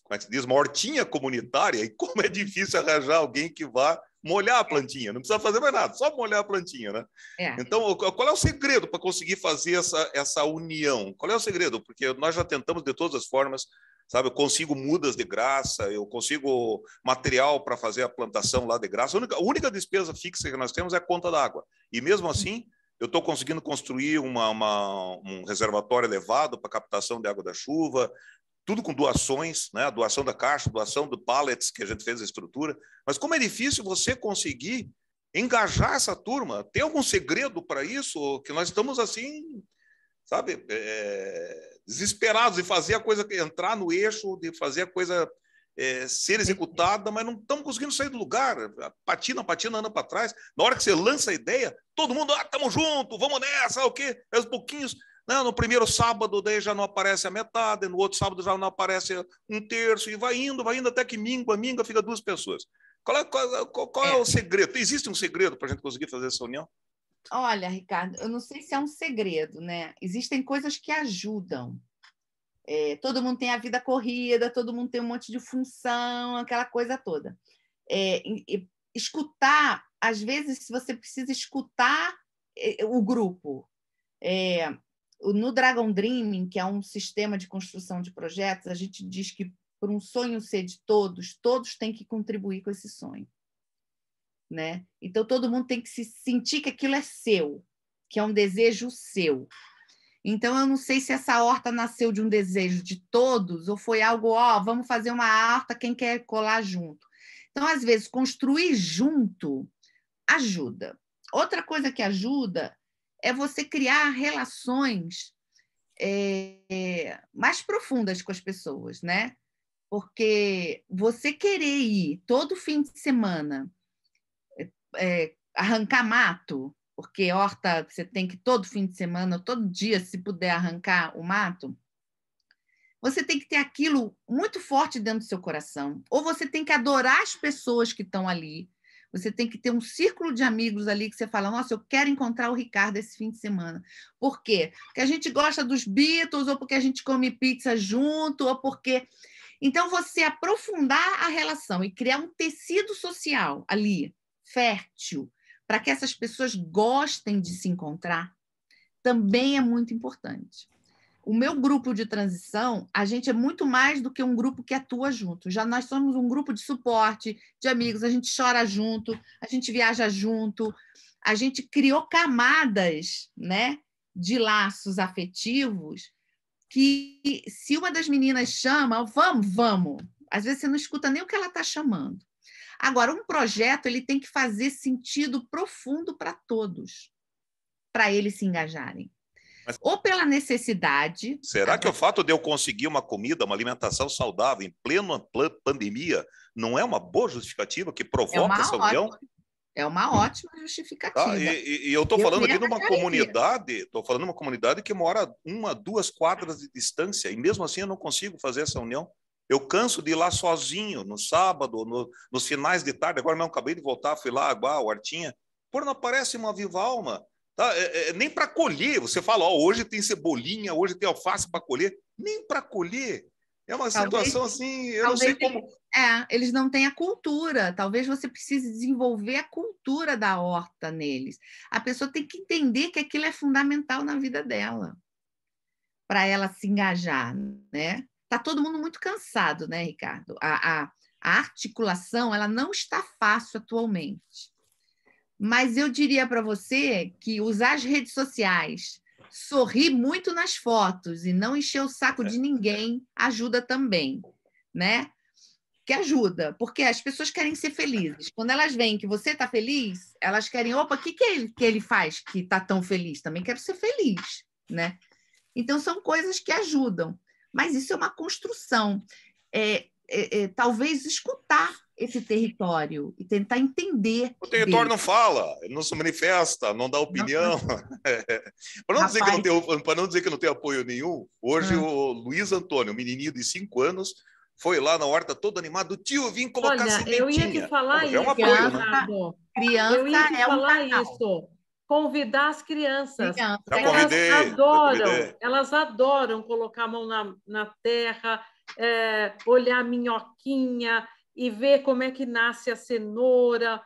como é que se diz, uma hortinha comunitária, e como é difícil arranjar alguém que vá molhar a plantinha, não precisa fazer mais nada, só molhar a plantinha, né? Então, qual é o segredo para conseguir fazer essa união? Qual é o segredo? Porque nós já tentamos de todas as formas, sabe? Eu consigo mudas de graça, eu consigo material para fazer a plantação lá de graça. A única despesa fixa que nós temos é a conta da água. E mesmo assim, eu estou conseguindo construir um reservatório elevado para captação de água da chuva, tudo com doações, né? A doação da caixa, doação do pallets que a gente fez a estrutura. Mas como é difícil você conseguir engajar essa turma? Tem algum segredo para isso? Que nós estamos assim, sabe, desesperados de fazer a coisa entrar no eixo, de fazer a coisa ser executada, mas não estamos conseguindo sair do lugar. Patina, anda para trás. Na hora que você lança a ideia, todo mundo, estamos juntos, vamos nessa, o quê? Aos pouquinhos. Não, no primeiro sábado daí já não aparece a metade, no outro sábado já não aparece 1/3, e vai indo até que minga, fica 2 pessoas. Qual é o segredo? Existe um segredo para a gente conseguir fazer essa união? Olha, Ricardo, eu não sei se é um segredo, né? Existem coisas que ajudam. Todo mundo tem a vida corrida, todo mundo tem um monte de função, aquela coisa toda. Escutar, às vezes, se você precisa escutar o grupo. No Dragon Dreaming, que é um sistema de construção de projetos, a gente diz que, por um sonho ser de todos, todos têm que contribuir com esse sonho, né? Então, todo mundo tem que se sentir que aquilo é seu, que é um desejo seu. Então, eu não sei se essa horta nasceu de um desejo de todos ou foi algo, vamos fazer uma horta, quem quer colar junto. Então, às vezes, construir junto ajuda. Outra coisa que ajuda é você criar relações mais profundas com as pessoas, né? Porque você querer ir todo fim de semana arrancar mato, porque horta você tem que todo fim de semana, todo dia, se puder arrancar o mato, você tem que ter aquilo muito forte dentro do seu coração. Ou você tem que adorar as pessoas que estão ali. Você tem que ter um círculo de amigos ali que você fala, nossa, eu quero encontrar o Ricardo esse fim de semana. Por quê? Porque a gente gosta dos Beatles, ou porque a gente come pizza junto, ou porque... Então, você aprofundar a relação e criar um tecido social ali, fértil, para que essas pessoas gostem de se encontrar, também é muito importante. O meu grupo de transição, a gente é muito mais do que um grupo que atua junto. Já nós somos um grupo de suporte, de amigos, a gente chora junto, a gente viaja junto, a gente criou camadas, né, de laços afetivos que, se uma das meninas chama, vamos. Às vezes você não escuta nem o que ela está chamando. Agora, um projeto ele tem que fazer sentido profundo para todos, para eles se engajarem. Mas, ou pela necessidade... Será que o fato de eu conseguir uma comida, uma alimentação saudável em plena pandemia, não é uma boa justificativa que provoca essa união? É uma ótima justificativa. Tá? E eu estou falando aqui de uma comunidade, estou falando de uma comunidade que mora 1 a 2 quadras de distância, e mesmo assim eu não consigo fazer essa união. Eu canso de ir lá sozinho, no sábado, nos finais de tarde. Agora mesmo acabei de voltar, fui lá, Aguá, Hortinha. Pô, não aparece uma viva alma. Tá? Nem para colher. Você fala, hoje tem cebolinha, hoje tem alface para colher. Nem para colher. É uma situação assim, eu não sei como... Eles não têm a cultura. Talvez você precise desenvolver a cultura da horta neles. A pessoa tem que entender que aquilo é fundamental na vida dela, para ela se engajar, né? Está todo mundo muito cansado, né, Ricardo? A articulação ela não está fácil atualmente. Mas eu diria para você que usar as redes sociais, sorrir muito nas fotos e não encher o saco de ninguém ajuda também, né? Que ajuda, porque as pessoas querem ser felizes. Quando elas veem que você está feliz, elas querem, opa, o que ele faz que está tão feliz? Também quero ser feliz, né? Então, são coisas que ajudam. Mas isso é uma construção. Talvez escutar esse território e tentar entender. O território dele. Não fala, ele não se manifesta, não dá opinião. Para não dizer que não tem apoio nenhum, hoje o Luiz Antônio, um menininho de 5 anos, foi lá na horta todo animado. Tio, vim colocar sementinha. Eu ia te falar isso. É um apoio, né? Criança eu ia te falar isso. Convidar as crianças. Elas adoram colocar a mão na terra, olhar a minhoquinha e ver como é que nasce a cenoura.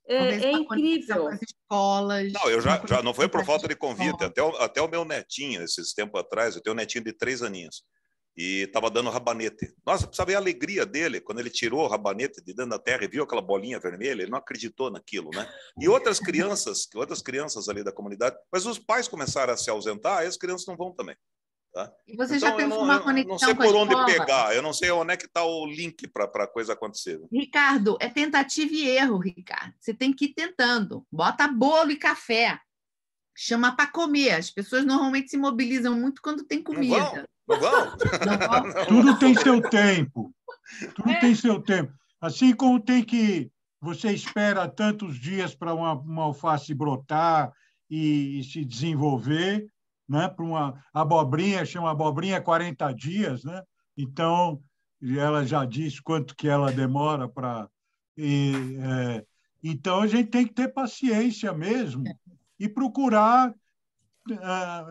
É incrível. As escolas. Não, eu já não foi por falta de convite. Até o meu netinho, esses tempos atrás, eu tenho um netinho de 3 aninhos. E estava dando rabanete. Nossa, precisa ver a alegria dele quando ele tirou o rabanete de dentro da terra e viu aquela bolinha vermelha, ele não acreditou naquilo, né? E outras crianças ali da comunidade, mas os pais começaram a se ausentar, e as crianças não vão também. Tá? E você então, já pensou uma conexão não sei por onde pegar, eu não sei onde é que está o link para a coisa acontecer. Ricardo, é tentativa e erro, Ricardo. Você tem que ir tentando. Bota bolo e café. Chama para comer. As pessoas normalmente se mobilizam muito quando tem comida. Não vão. Tudo tem seu tempo. Tudo tem seu tempo. Assim como tem que... Você espera tantos dias para uma alface brotar e se desenvolver, né? Para uma abobrinha, chama abobrinha 40 dias, né? Então, ela já diz quanto que ela demora para... Então, a gente tem que ter paciência mesmo e procurar,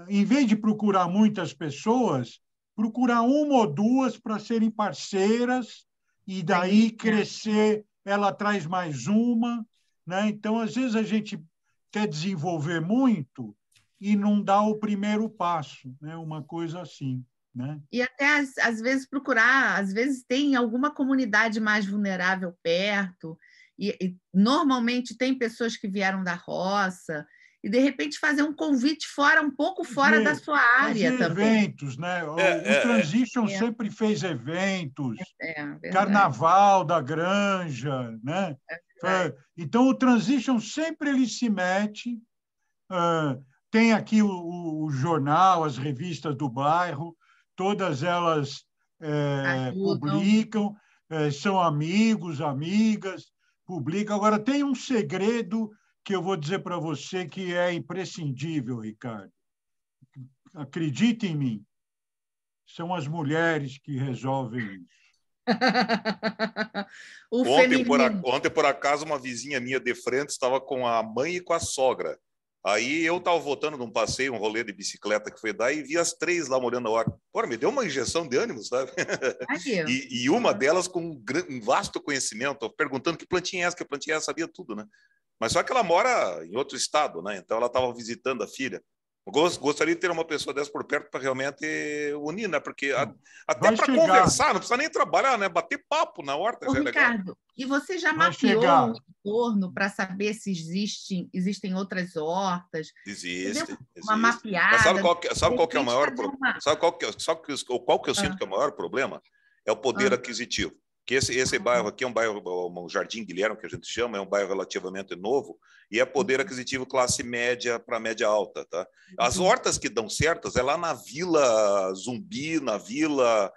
em vez de procurar muitas pessoas, procurar 1 ou 2 para serem parceiras e daí crescer, ela traz mais uma, né? Então, às vezes, a gente quer desenvolver muito e não dá o primeiro passo, né? Uma coisa assim, né? E até, às vezes, procurar, às vezes tem alguma comunidade mais vulnerável perto, e normalmente tem pessoas que vieram da roça, e, de repente, fazer um convite um pouco fora da sua área também. Eventos, né? O Transition sempre fez eventos, verdade. Carnaval da Granja, né? Então, o Transition sempre ele se mete. Tem aqui o jornal, as revistas do bairro, todas elas publicam, são amigos, amigas, publicam. Agora, tem um segredo que eu vou dizer para você que é imprescindível, Ricardo. Acredite em mim, são as mulheres que resolvem isso. Ontem, por acaso, uma vizinha minha de frente estava com a mãe e com a sogra. Aí eu estava voltando de um passeio, um rolê de bicicleta que foi dar, e vi as 3 lá molhando a hora. Porra, me deu uma injeção de ânimo, sabe? E uma delas com um vasto conhecimento, perguntando que plantinha é essa, sabia tudo, né? Mas só que ela mora em outro estado, né? Então ela estava visitando a filha. Gostaria de ter uma pessoa dessa por perto para realmente unir, né? Porque até para conversar, não precisa nem trabalhar, né? Bater papo na horta. Ô, Ricardo, e você já mapeou o entorno para saber se existem outras hortas? Existe. Uma mapeada. Mas sabe qual que é o maior problema? Qual que eu sinto que é o maior problema? É o poder aquisitivo. Que esse bairro aqui é um bairro, o Jardim Guilherme, que a gente chama, é um bairro relativamente novo, e é poder aquisitivo classe média para média alta. Tá? As hortas que dão certas é lá na Vila Zumbi, na Vila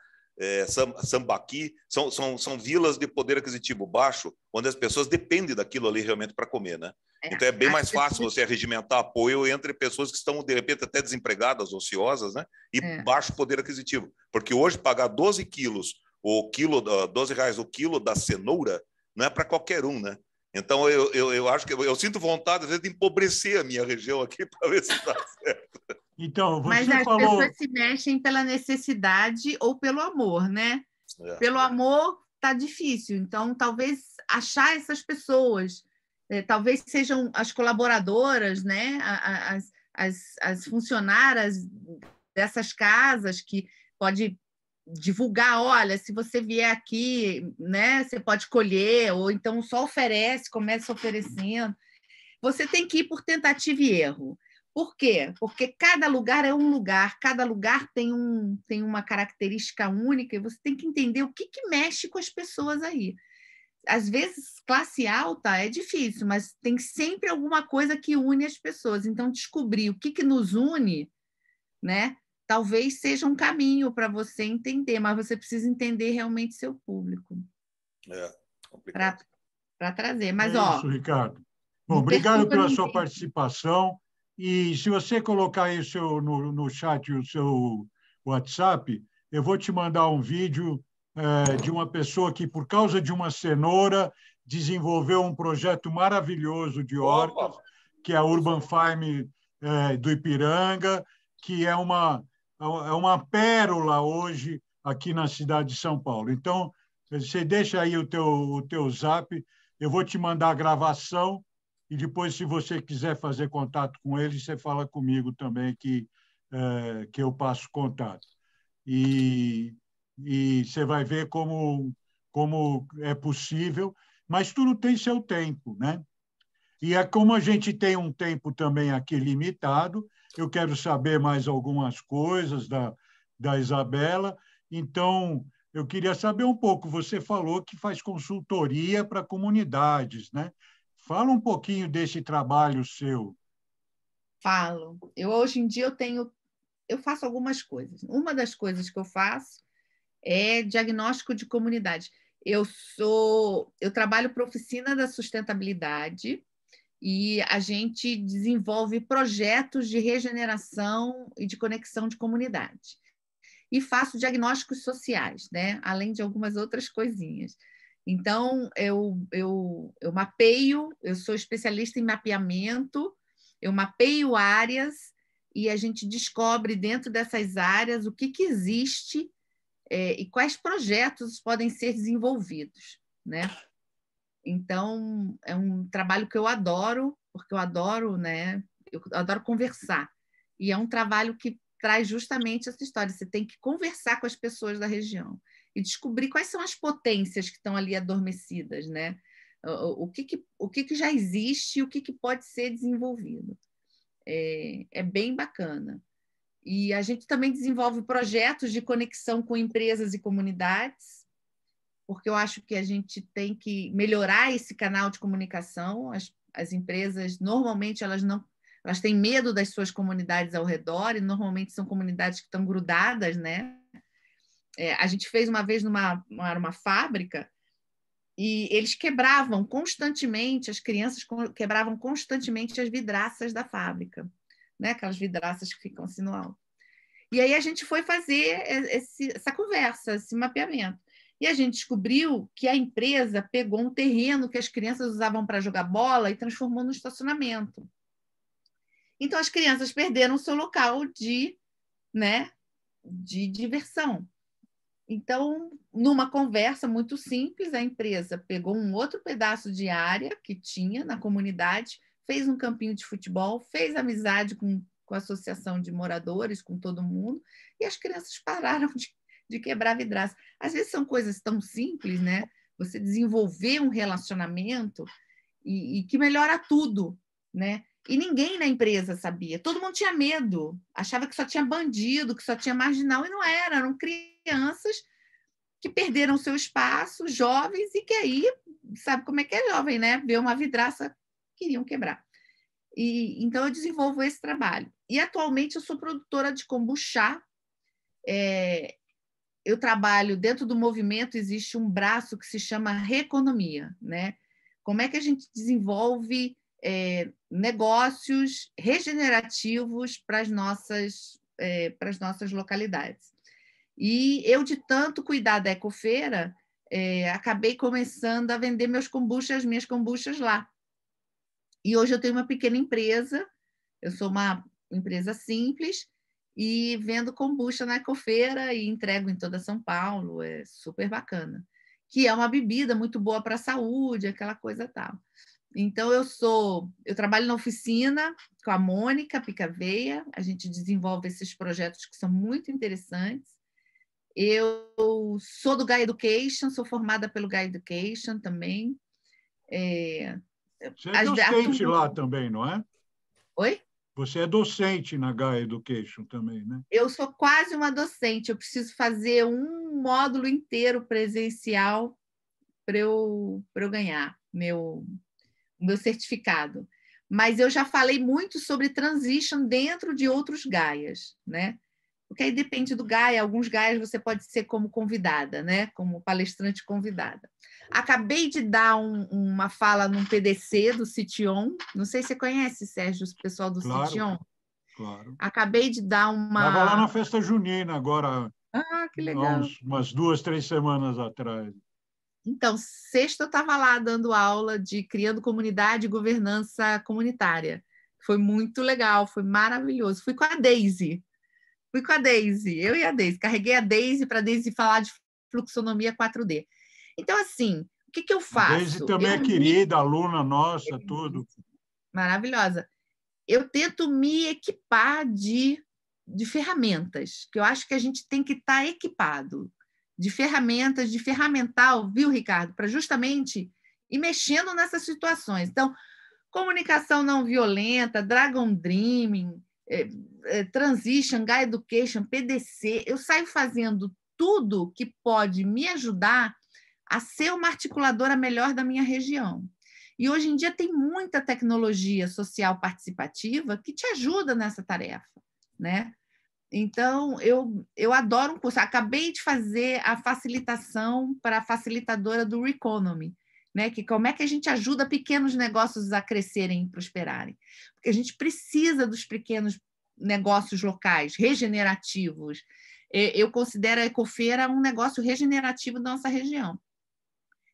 Sambaqui, são vilas de poder aquisitivo baixo, onde as pessoas dependem daquilo ali realmente para comer. Né? Então é bem mais fácil você regimentar apoio entre pessoas que estão, de repente, até desempregadas, ociosas, né? E baixo poder aquisitivo. Porque hoje pagar 12 quilos R$12 o quilo da cenoura não é para qualquer um, né? Então eu acho que eu sinto vontade às vezes de empobrecer a minha região aqui para ver se está certo. Então, mas as pessoas se mexem pela necessidade ou pelo amor, né? Pelo amor está difícil. Então, talvez achar essas pessoas, talvez sejam as colaboradoras, né? As funcionárias dessas casas que pode divulgar, olha, se você vier aqui, né, você pode colher, ou então só oferece, começa oferecendo. Você tem que ir por tentativa e erro. Por quê? Porque cada lugar é um lugar, cada lugar tem uma característica única, e você tem que entender o que mexe com as pessoas aí. Às vezes, classe alta é difícil, mas tem sempre alguma coisa que une as pessoas. Então, descobrir o que nos une, né? Talvez seja um caminho para você entender, mas você precisa entender realmente seu público. Complicado. Para trazer. Mas, isso, Ricardo. Bom, obrigado pela sua participação. E se você colocar aí no chat o seu WhatsApp, eu vou te mandar um vídeo de uma pessoa que, por causa de uma cenoura, desenvolveu um projeto maravilhoso de hortas, que é a Urban Farm do Ipiranga, que é uma pérola hoje aqui na cidade de São Paulo. Então, você deixa aí o teu zap, eu vou te mandar a gravação e depois, se você quiser fazer contato com ele, você fala comigo também que eu passo contato. E você vai ver como é possível, mas tudo tem seu tempo, né? E como a gente tem um tempo também aqui limitado, eu quero saber mais algumas coisas da Isabela. Então, eu queria saber um pouco. Você falou que faz consultoria para comunidades, né? Fala um pouquinho desse trabalho seu. Falo. Hoje em dia eu faço algumas coisas. Uma das coisas que eu faço é diagnóstico de comunidade. Eu trabalho para a Oficina da Sustentabilidade, e a gente desenvolve projetos de regeneração e de conexão de comunidade. E faço diagnósticos sociais, né? Além de algumas outras coisinhas. Então, eu mapeio, eu sou especialista em mapeamento, eu mapeio áreas e a gente descobre dentro dessas áreas o que existe e quais projetos podem ser desenvolvidos, né? Então, é um trabalho que eu adoro, porque eu adoro, né? Eu adoro conversar. E é um trabalho que traz justamente essa história. Você tem que conversar com as pessoas da região e descobrir quais são as potências que estão ali adormecidas, né? O que já existe e o que pode ser desenvolvido. É bem bacana. E a gente também desenvolve projetos de conexão com empresas e comunidades, porque eu acho que a gente tem que melhorar esse canal de comunicação. As empresas, normalmente, elas têm medo das suas comunidades ao redor, e normalmente são comunidades que estão grudadas, né? A gente fez uma vez numa fábrica, e eles quebravam constantemente, as crianças quebravam constantemente as vidraças da fábrica, né? Aquelas vidraças que ficam assim no alto. E aí a gente foi fazer essa conversa, esse mapeamento. E a gente descobriu que a empresa pegou um terreno que as crianças usavam para jogar bola e transformou no estacionamento. Então, as crianças perderam o seu local de diversão. Então, numa conversa muito simples, a empresa pegou um outro pedaço de área que tinha na comunidade, fez um campinho de futebol, fez amizade com a associação de moradores, com todo mundo, e as crianças pararam de quebrar vidraça. Às vezes são coisas tão simples, né? Você desenvolver um relacionamento e que melhora tudo, né? E ninguém na empresa sabia. Todo mundo tinha medo, achava que só tinha bandido, que só tinha marginal, e não era. Eram crianças que perderam seu espaço, jovens, e que aí, sabe como é que é jovem, né? Ver uma vidraça, queriam quebrar. Então, eu desenvolvo esse trabalho. E, atualmente, eu sou produtora de kombucha. Eu trabalho dentro do movimento, existe um braço que se chama Reconomia, né? Como é que a gente desenvolve negócios regenerativos para as nossas localidades. E eu, de tanto cuidar da Ecofeira, acabei começando a vender minhas kombuchas lá. E hoje eu tenho uma pequena empresa, eu sou uma empresa simples, e vendo kombucha na Ecofeira e entrego em toda São Paulo, é super bacana. Que é uma bebida muito boa para a saúde, aquela coisa tal. Então, eu trabalho na oficina com a Mônica Picaveia, a gente desenvolve esses projetos que são muito interessantes. Eu sou do Gaia Education, sou formada pelo Gaia Education também. Você é docente lá também, não é? Oi? Você é docente na Gaia Education também, né? Eu sou quase uma docente, eu preciso fazer um módulo inteiro presencial para eu ganhar meu certificado. Mas eu já falei muito sobre transition dentro de outros Gaias, né? Porque aí depende do Gaia. Alguns Gaias você pode ser como convidada, né? Como palestrante convidada. Acabei de dar uma fala num PDC do Cition. Não sei se você conhece, Sérgio, o pessoal do Cition. Claro. Acabei de dar uma... Estava lá na festa junina agora, que legal. Umas 2, 3 semanas atrás. Então, sexta eu estava lá dando aula de criando comunidade e governança comunitária. Foi muito legal, foi maravilhoso. Fui com a Daisy, eu e a Daisy. Carreguei a Daisy para a Daisy falar de fluxonomia 4D. Então, assim, o que eu faço? A Daisy também é querida, aluna nossa, tudo. Maravilhosa. Eu tento me equipar de ferramentas, que eu acho que a gente tem que estar equipado de ferramentas, de ferramental, viu, Ricardo? Para justamente ir mexendo nessas situações. Então, comunicação não violenta, Dragon Dreaming, Transition, Gaia Education, PDC, eu saio fazendo tudo que pode me ajudar a ser uma articuladora melhor da minha região. E hoje em dia tem muita tecnologia social participativa que te ajuda nessa tarefa, né? Então, eu adoro um curso. Acabei de fazer a facilitação para a facilitadora do Reconomy, né? Que como é que a gente ajuda pequenos negócios a crescerem e prosperarem? Porque a gente precisa dos pequenos negócios locais, regenerativos. Eu considero a Ecofeira um negócio regenerativo da nossa região.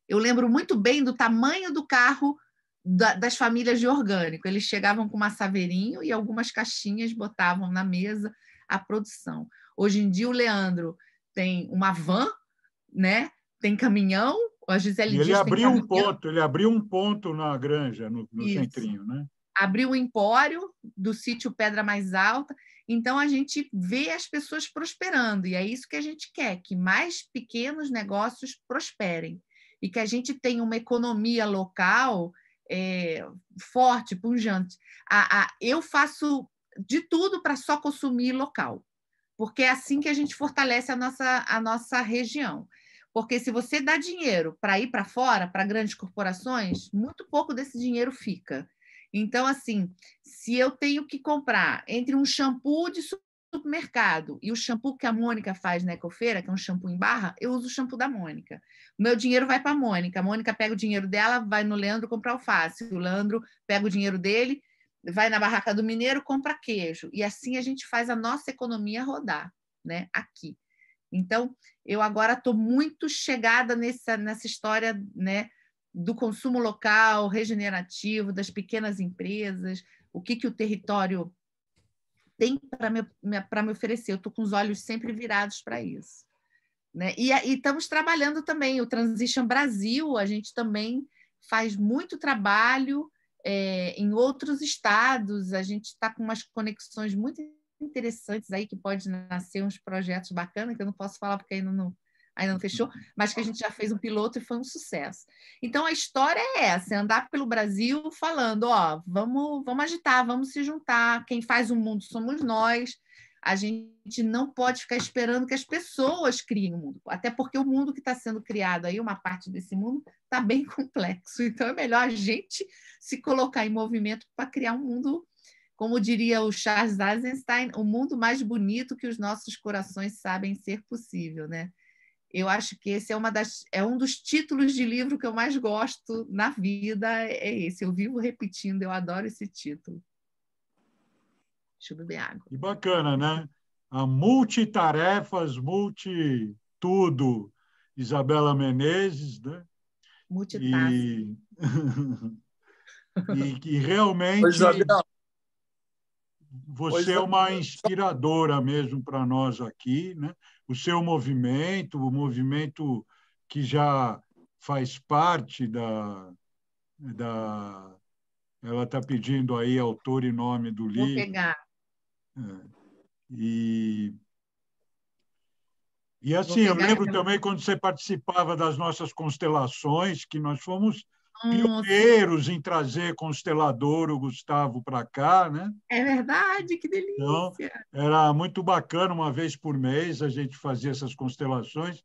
Eu lembro muito bem do tamanho do carro das famílias de orgânico. Eles chegavam com um saveirinho e algumas caixinhas, botavam na mesa a produção. Hoje em dia, o Leandro tem uma van, né? Tem caminhão, a Gisele Dias tem caminhão. Ele abriu um ponto na granja, no centrinho, né? Abriu o empório do sítio Pedra Mais Alta. Então, a gente vê as pessoas prosperando, e é isso que a gente quer, que mais pequenos negócios prosperem, e que a gente tenha uma economia local forte, pungente. Eu faço de tudo para só consumir local, porque é assim que a gente fortalece a nossa região. Porque se você dá dinheiro para ir para fora, para grandes corporações, muito pouco desse dinheiro fica. Então, assim, se eu tenho que comprar entre um shampoo de supermercado e o shampoo que a Mônica faz na Ecofeira, que é um shampoo em barra, eu uso o shampoo da Mônica. O meu dinheiro vai para a Mônica pega o dinheiro dela, vai no Leandro comprar alface, o Leandro pega o dinheiro dele, vai na barraca do mineiro, compra queijo. E assim a gente faz a nossa economia rodar, né, aqui. Então, eu agora estou muito chegada nessa história, né, do consumo local, regenerativo, das pequenas empresas, o que o território tem para me oferecer. Eu estou com os olhos sempre virados para isso. Né? E estamos trabalhando também, o Transition Brasil, a gente também faz muito trabalho em outros estados, a gente está com umas conexões muito interessantes aí, que pode nascer uns projetos bacanas, que eu não posso falar porque ainda não fechou, mas que a gente já fez um piloto e foi um sucesso. Então, a história é essa, é andar pelo Brasil falando, vamos agitar, vamos se juntar, quem faz o mundo somos nós, a gente não pode ficar esperando que as pessoas criem o mundo, até porque o mundo que está sendo criado aí, uma parte desse mundo, está bem complexo, então é melhor a gente se colocar em movimento para criar um mundo, como diria o Charles Eisenstein, o mundo mais bonito que os nossos corações sabem ser possível, né? Eu acho que esse é um dos títulos de livro que eu mais gosto na vida, é esse. Eu vivo repetindo, eu adoro esse título. Deixa eu beber água. Que bacana, né? A multitarefas, tudo. Isabela Menezes, né? Multitasking. E realmente Isabela, você é uma inspiradora mesmo para nós aqui, né? O seu movimento, o movimento que já faz parte ela está pedindo aí autor e nome do livro. Vou pegar. E assim, eu lembro também quando você participava das nossas constelações, que nós fomos pioneiros em trazer constelador, o Gustavo, para cá, né? É verdade, que delícia! Então, era muito bacana, uma vez por mês a gente fazia essas constelações,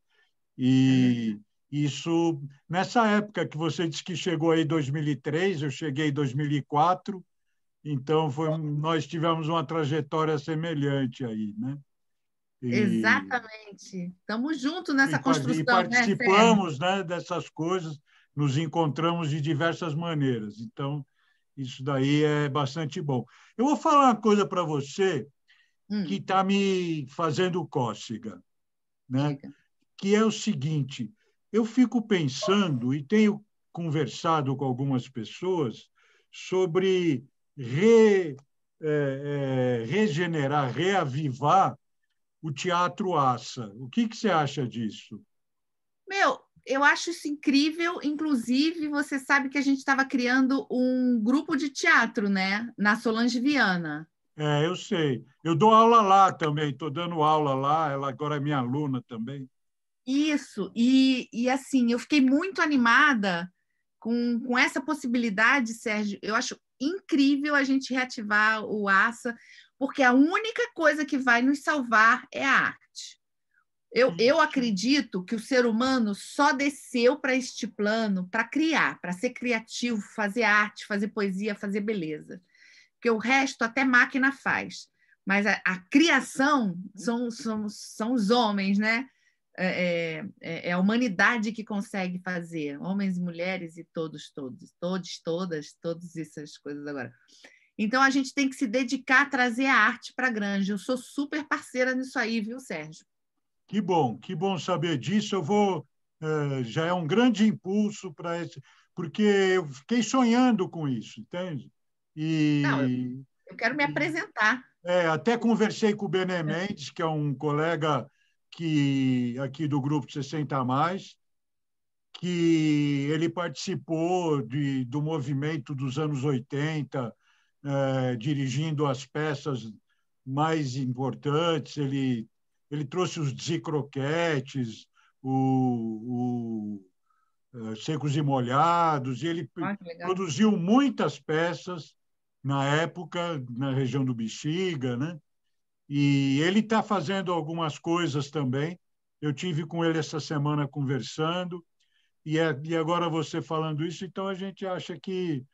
e isso, nessa época que você disse que chegou aí em 2003, eu cheguei em 2004, então nós tivemos uma trajetória semelhante aí, né? Exatamente. Estamos juntos nessa construção. E participamos, né, dessas coisas, nos encontramos de diversas maneiras. Então, isso daí é bastante bom. Eu vou falar uma coisa para você que está me fazendo cócega, né? Que é o seguinte, eu fico pensando e tenho conversado com algumas pessoas sobre regenerar, reavivar o Teatro Aça. O que você acha disso? Eu acho isso incrível. Inclusive, você sabe que a gente estava criando um grupo de teatro, né? Na Solange Viana. Eu sei. Eu dou aula lá também, estou dando aula lá, ela agora é minha aluna também. Isso, e assim, eu fiquei muito animada com essa possibilidade, Sérgio. Eu acho incrível a gente reativar o ASA, porque a única coisa que vai nos salvar é a arte. Eu acredito que o ser humano só desceu para este plano para criar, para ser criativo, fazer arte, fazer poesia, fazer beleza. Porque o resto até máquina faz. Mas a criação são os homens, né? É a humanidade que consegue fazer, homens e mulheres e todas essas coisas agora. Então, a gente tem que se dedicar a trazer a arte para a Granja. Eu sou super parceira nisso aí, viu, Sérgio? Que bom saber disso. Eu vou, já é um grande impulso para esse, porque eu fiquei sonhando com isso, entende? Não, eu quero me apresentar. Até conversei com o Bené Mendes, que é um colega aqui do Grupo 60+, que ele participou do movimento dos anos 80, dirigindo as peças mais importantes. Ele trouxe os Zicroquetes, Secos e Molhados, e ele produziu muitas peças na época, na região do Bexiga, né? E ele está fazendo algumas coisas também. Eu tive com ele essa semana conversando, e agora você falando isso, então a gente acha que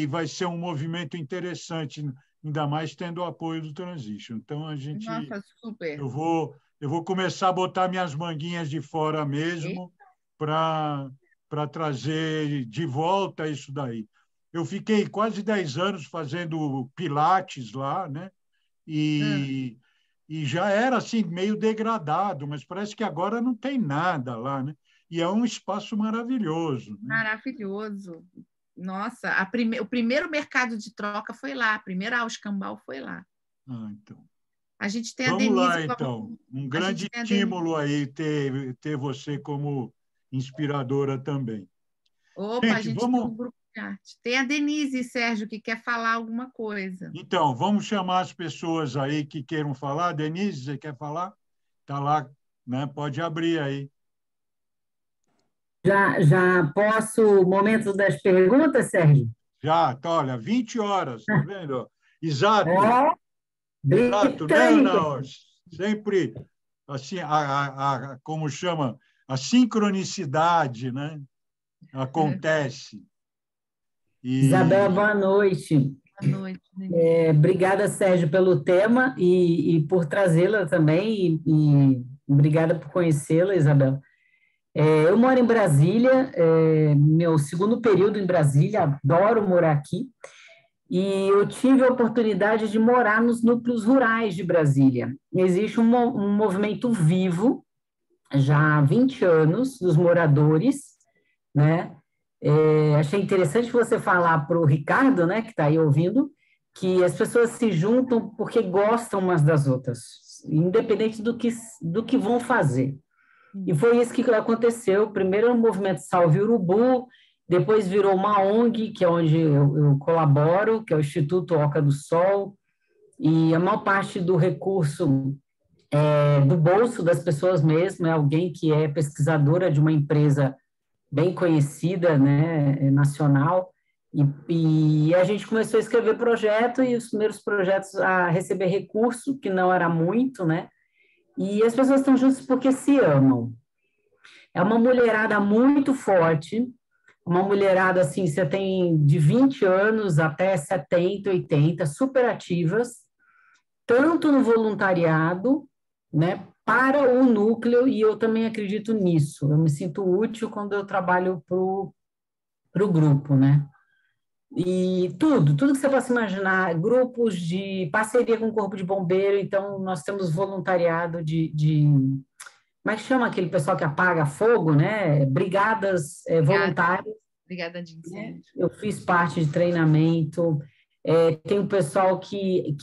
vai ser um movimento interessante, ainda mais tendo o apoio do Transition. Então, Nossa, super. Eu vou começar a botar minhas manguinhas de fora mesmo para trazer de volta isso daí. Eu fiquei quase 10 anos fazendo pilates lá, né? E já era assim meio degradado, mas parece que agora não tem nada lá, né? E é um espaço maravilhoso. Né? Maravilhoso. Nossa, o primeiro mercado de troca foi lá, a primeira Auscambal foi lá. Então. A gente tem Vamos a Denise. Lá, então. Um grande estímulo aí ter você como inspiradora também. Opa, gente, a gente tem um grupo de arte. Tem a Denise, Sérgio, que quer falar alguma coisa. Então, vamos chamar as pessoas aí que queiram falar. Denise, você quer falar? Está lá, né? Pode abrir aí. Já posso momento das perguntas, Sérgio? Já, tá, olha, 20 horas, tá vendo? Exato. Exato, né, Ana? Sempre, assim, como chama? A sincronicidade, né? Acontece. Isabela, boa noite. Boa noite. Obrigada, Sérgio, pelo tema e por trazê-la também, e obrigada por conhecê-la, Isabela. Eu moro em Brasília, meu segundo período em Brasília, adoro morar aqui, e eu tive a oportunidade de morar nos núcleos rurais de Brasília. Existe um movimento vivo, já há 20 anos, dos moradores, né? Achei interessante você falar para o Ricardo, né, que está aí ouvindo, que as pessoas se juntam porque gostam umas das outras, independente do que vão fazer. E foi isso que aconteceu. Primeiro o movimento Salve Urubu, depois virou uma ONG, que é onde eu colaboro, que é o Instituto Oca do Sol, e a maior parte do recurso do bolso das pessoas mesmo, é alguém que é pesquisadora de uma empresa bem conhecida, né, nacional, e a gente começou a escrever projeto, e os primeiros projetos a receber recurso, que não era muito, né, e as pessoas estão juntas porque se amam. É uma mulherada muito forte, uma mulherada, assim, você tem de 20 anos até 70, 80, super ativas, tanto no voluntariado, né, para o núcleo, e eu também acredito nisso. Eu me sinto útil quando eu trabalho para o grupo, né? E tudo que você possa imaginar, grupos de parceria com o Corpo de Bombeiro, então nós temos voluntariado como é que chama aquele pessoal que apaga fogo, né? Brigadas voluntárias. Brigada de incêndio. Eu fiz parte de treinamento. Tem um pessoal que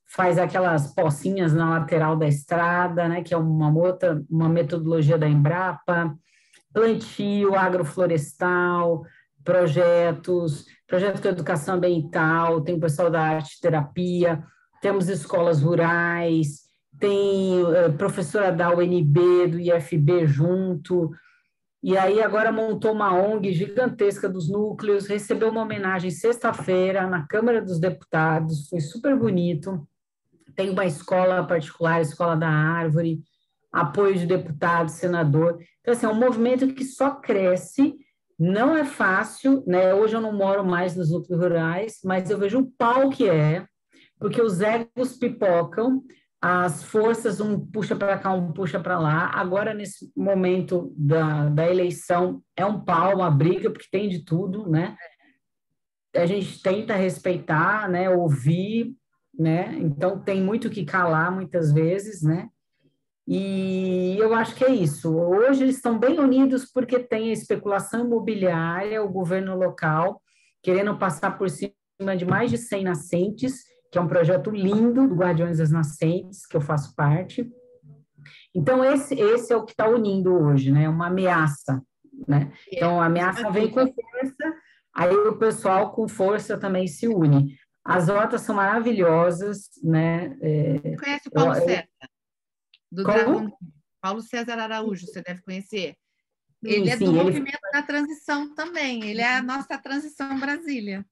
faz aquelas pocinhas na lateral da estrada, né? Que é uma metodologia da Embrapa. Plantio, agroflorestal, projeto de educação ambiental, tem o pessoal da arte terapia, temos escolas rurais, tem professora da UNB, do IFB junto, e aí agora montou uma ONG gigantesca dos núcleos, recebeu uma homenagem sexta-feira na Câmara dos Deputados, foi super bonito, tem uma escola particular, a Escola da Árvore, apoio de deputado, senador, então assim, é um movimento que só cresce. Não é fácil, né? Hoje eu não moro mais nos núcleos rurais, mas eu vejo o pau que é, porque os egos pipocam, as forças, um puxa para cá, um puxa para lá. Agora, nesse momento da eleição, é um pau, uma briga, porque tem de tudo, né? A gente tenta respeitar, né? Ouvir, né? Então, tem muito que calar, muitas vezes, né? E eu acho que é isso. Hoje eles estão bem unidos porque tem a especulação imobiliária, o governo local querendo passar por cima de mais de 100 nascentes, que é um projeto lindo do Guardiões das Nascentes, que eu faço parte. Então, esse é o que está unindo hoje, né? Uma ameaça, né? Então, a ameaça vem com força, aí o pessoal com força também se une. As rotas são maravilhosas, né? Conhece o Paulo César? Do Dragon, Paulo César Araújo, você deve conhecer. Ele é do movimento da transição também, ele é a nossa Transição Brasília.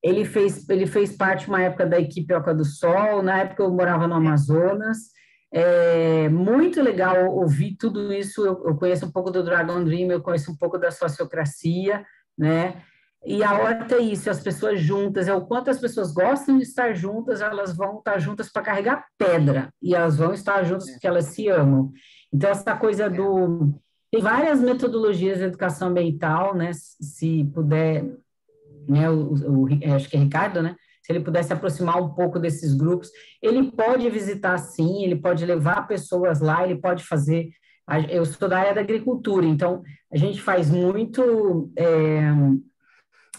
Ele fez parte, uma época, da equipe Oca do Sol, na época eu morava no Amazonas. É muito legal ouvir tudo isso. Eu conheço um pouco do Dragon Dream, eu conheço um pouco da sociocracia, né? E a horta é isso, as pessoas juntas, é o quanto as pessoas gostam de estar juntas, elas vão estar juntas para carregar pedra, e elas vão estar juntas porque elas se amam. Então, essa coisa do... Tem várias metodologias de educação ambiental, né? Se puder, né? Acho que é Ricardo, né? Se ele pudesse aproximar um pouco desses grupos, ele pode visitar, sim, ele pode levar pessoas lá, ele pode fazer... Eu sou da área da agricultura, então a gente faz muito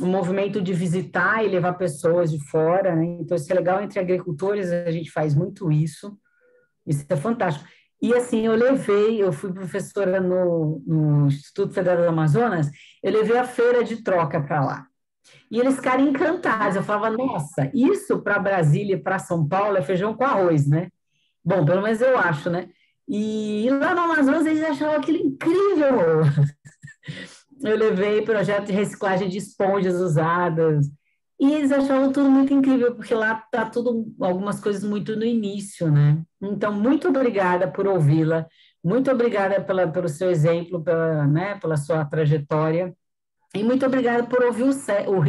um movimento de visitar e levar pessoas de fora, né? Então isso é legal, entre agricultores a gente faz muito isso é fantástico. E assim, eu fui professora no Instituto Federal do Amazonas, eu levei a feira de troca para lá. E eles ficaram encantados. Eu falava, nossa, isso para Brasília e para São Paulo é feijão com arroz, né? Bom, pelo menos eu acho, né? E lá no Amazonas eles achavam aquilo incrível. Eu levei projeto de reciclagem de esponjas usadas. E eles achavam tudo muito incrível, porque lá está tudo, algumas coisas muito no início, né? Então, muito obrigada por ouvi-la. Muito obrigada pelo seu exemplo, pela sua trajetória. E muito obrigada por ouvir o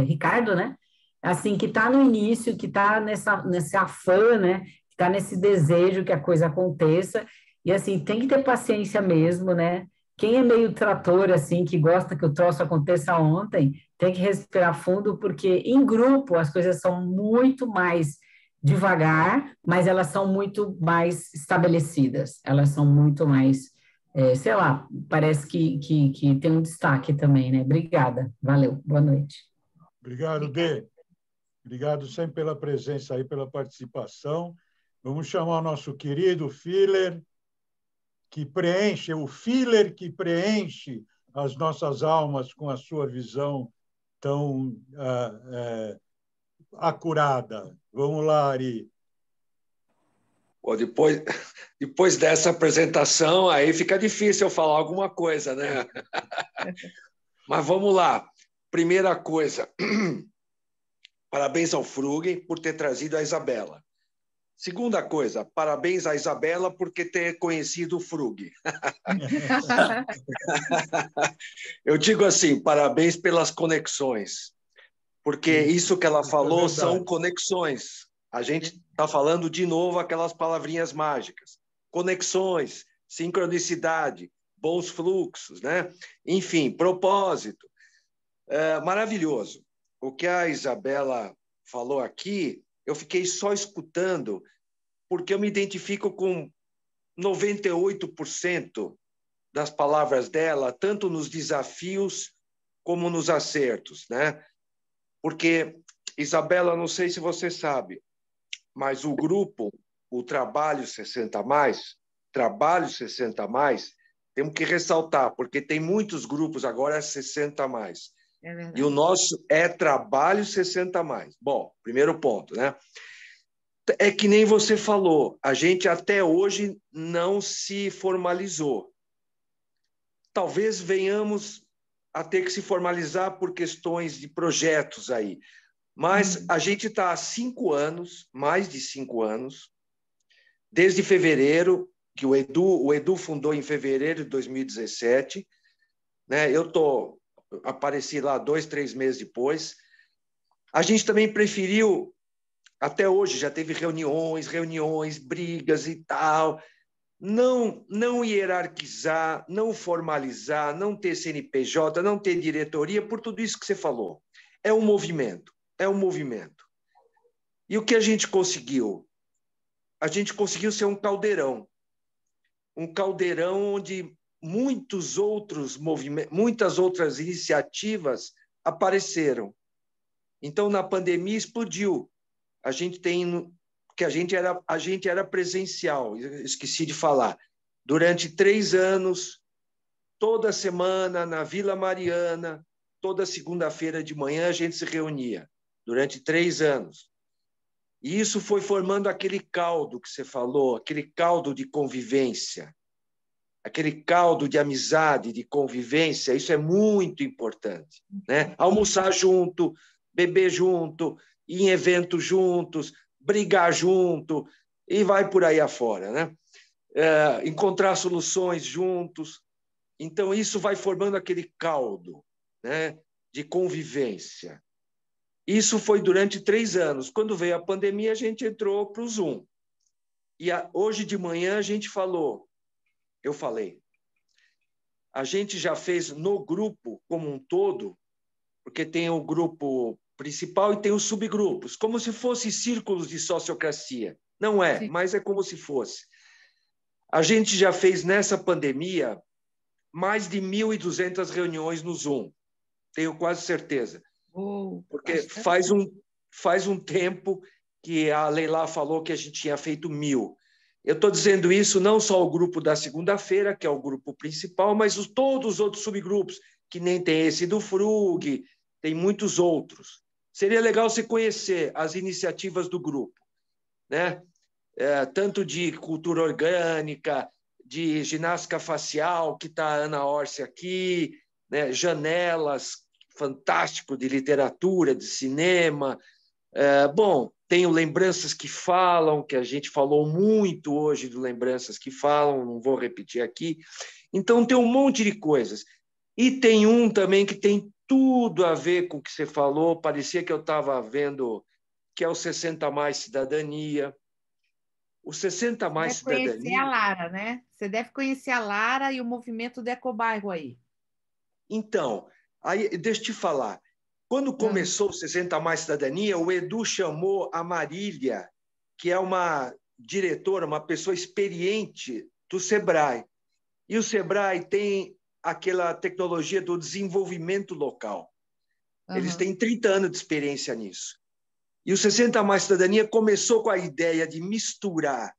Ricardo, né? Assim, que está no início, que está nesse afã, né? Que está nesse desejo que a coisa aconteça. E, assim, tem que ter paciência mesmo, né? Quem é meio trator, assim, que gosta que o troço aconteça ontem, tem que respirar fundo, porque em grupo as coisas são muito mais devagar, mas elas são muito mais estabelecidas. Elas são muito mais... sei lá, parece que tem um destaque também, né? Obrigada, valeu, boa noite. Obrigado, Dê. Obrigado sempre pela presença aí, pela participação. Vamos chamar o nosso querido filler, o filler que preenche as nossas almas com a sua visão tão acurada. Vamos lá, Ari. Pô, depois dessa apresentação, aí fica difícil eu falar alguma coisa, né? Mas vamos lá. Primeira coisa, parabéns ao Frug por ter trazido a Isabela. Segunda coisa, parabéns à Isabela por ter conhecido o Frug. Eu digo assim, parabéns pelas conexões, porque isso que ela falou são conexões. A gente está falando de novo aquelas palavrinhas mágicas. Conexões, sincronicidade, bons fluxos, né? Enfim, propósito. Maravilhoso. O que a Isabela falou aqui, eu fiquei só escutando, porque eu me identifico com 98% das palavras dela, tanto nos desafios como nos acertos, né? Porque, Isabela, não sei se você sabe, mas o grupo, o Trabalho 60+, temos que ressaltar, porque tem muitos grupos agora 60+. E o nosso é Trabalho 60+. Bom, primeiro ponto, né? É que nem você falou, a gente até hoje não se formalizou. Talvez venhamos a ter que se formalizar por questões de projetos aí. Mas a gente está há 5 anos, mais de 5 anos, desde fevereiro, que o Edu fundou em fevereiro de 2017, né? Eu apareci lá 2, 3 meses depois. A gente também preferiu, até hoje, já teve reuniões, brigas e tal, não hierarquizar, não formalizar, não ter CNPJ, não ter diretoria, por tudo isso que você falou. É um movimento. E o que a gente conseguiu? A gente conseguiu ser um caldeirão onde muitas outras iniciativas apareceram. Então, na pandemia, explodiu. A gente era presencial, esqueci de falar. Durante 3 anos, toda semana, na Vila Mariana, toda segunda-feira de manhã, a gente se reunia. Durante 3 anos. E isso foi formando aquele caldo que você falou, aquele caldo de convivência. aquele caldo de amizade, de convivência, isso é muito importante, né? Almoçar junto, beber junto, ir em eventos juntos, brigar junto, e vai por aí afora, né? Encontrar soluções juntos. Então, isso vai formando aquele caldo, né, de convivência. Isso foi durante 3 anos. Quando veio a pandemia, a gente entrou para o Zoom. E hoje de manhã a gente eu falei, a gente já fez no grupo como um todo, porque tem o grupo principal e tem os subgrupos, como se fossem círculos de sociocracia. Não é, sim, mas é como se fosse. A gente já fez nessa pandemia mais de 1.200 reuniões no Zoom, tenho quase certeza. Porque faz um tempo que a Leila falou que a gente tinha feito 1.000. Eu estou dizendo isso não só o grupo da segunda-feira, que é o grupo principal, mas todos os outros subgrupos, que nem tem esse do FRUG, tem muitos outros. Seria legal você conhecer as iniciativas do grupo, né? Tanto de cultura orgânica, de ginástica facial, que está a Ana Orsi aqui, né? Janelas, fantástico, de literatura, de cinema. Bom, tem o Lembranças que Falam, que a gente falou muito hoje do Lembranças que Falam, não vou repetir aqui. Então, tem um monte de coisas. E tem um também que tem tudo a ver com o que você falou, parecia que eu estava vendo, que é o 60 Mais Cidadania. O 60 Mais Cidadania... Você deve conhecer a Lara, né? Você deve conhecer a Lara e o movimento do Ecobairro aí. Então, aí, deixa eu te falar. Quando começou o 60 Mais Cidadania, o Edu chamou a Marília, que é uma diretora, uma pessoa experiente do Sebrae. E o Sebrae tem aquela tecnologia do desenvolvimento local. Eles têm 30 anos de experiência nisso. E o 60 Mais Cidadania começou com a ideia de misturar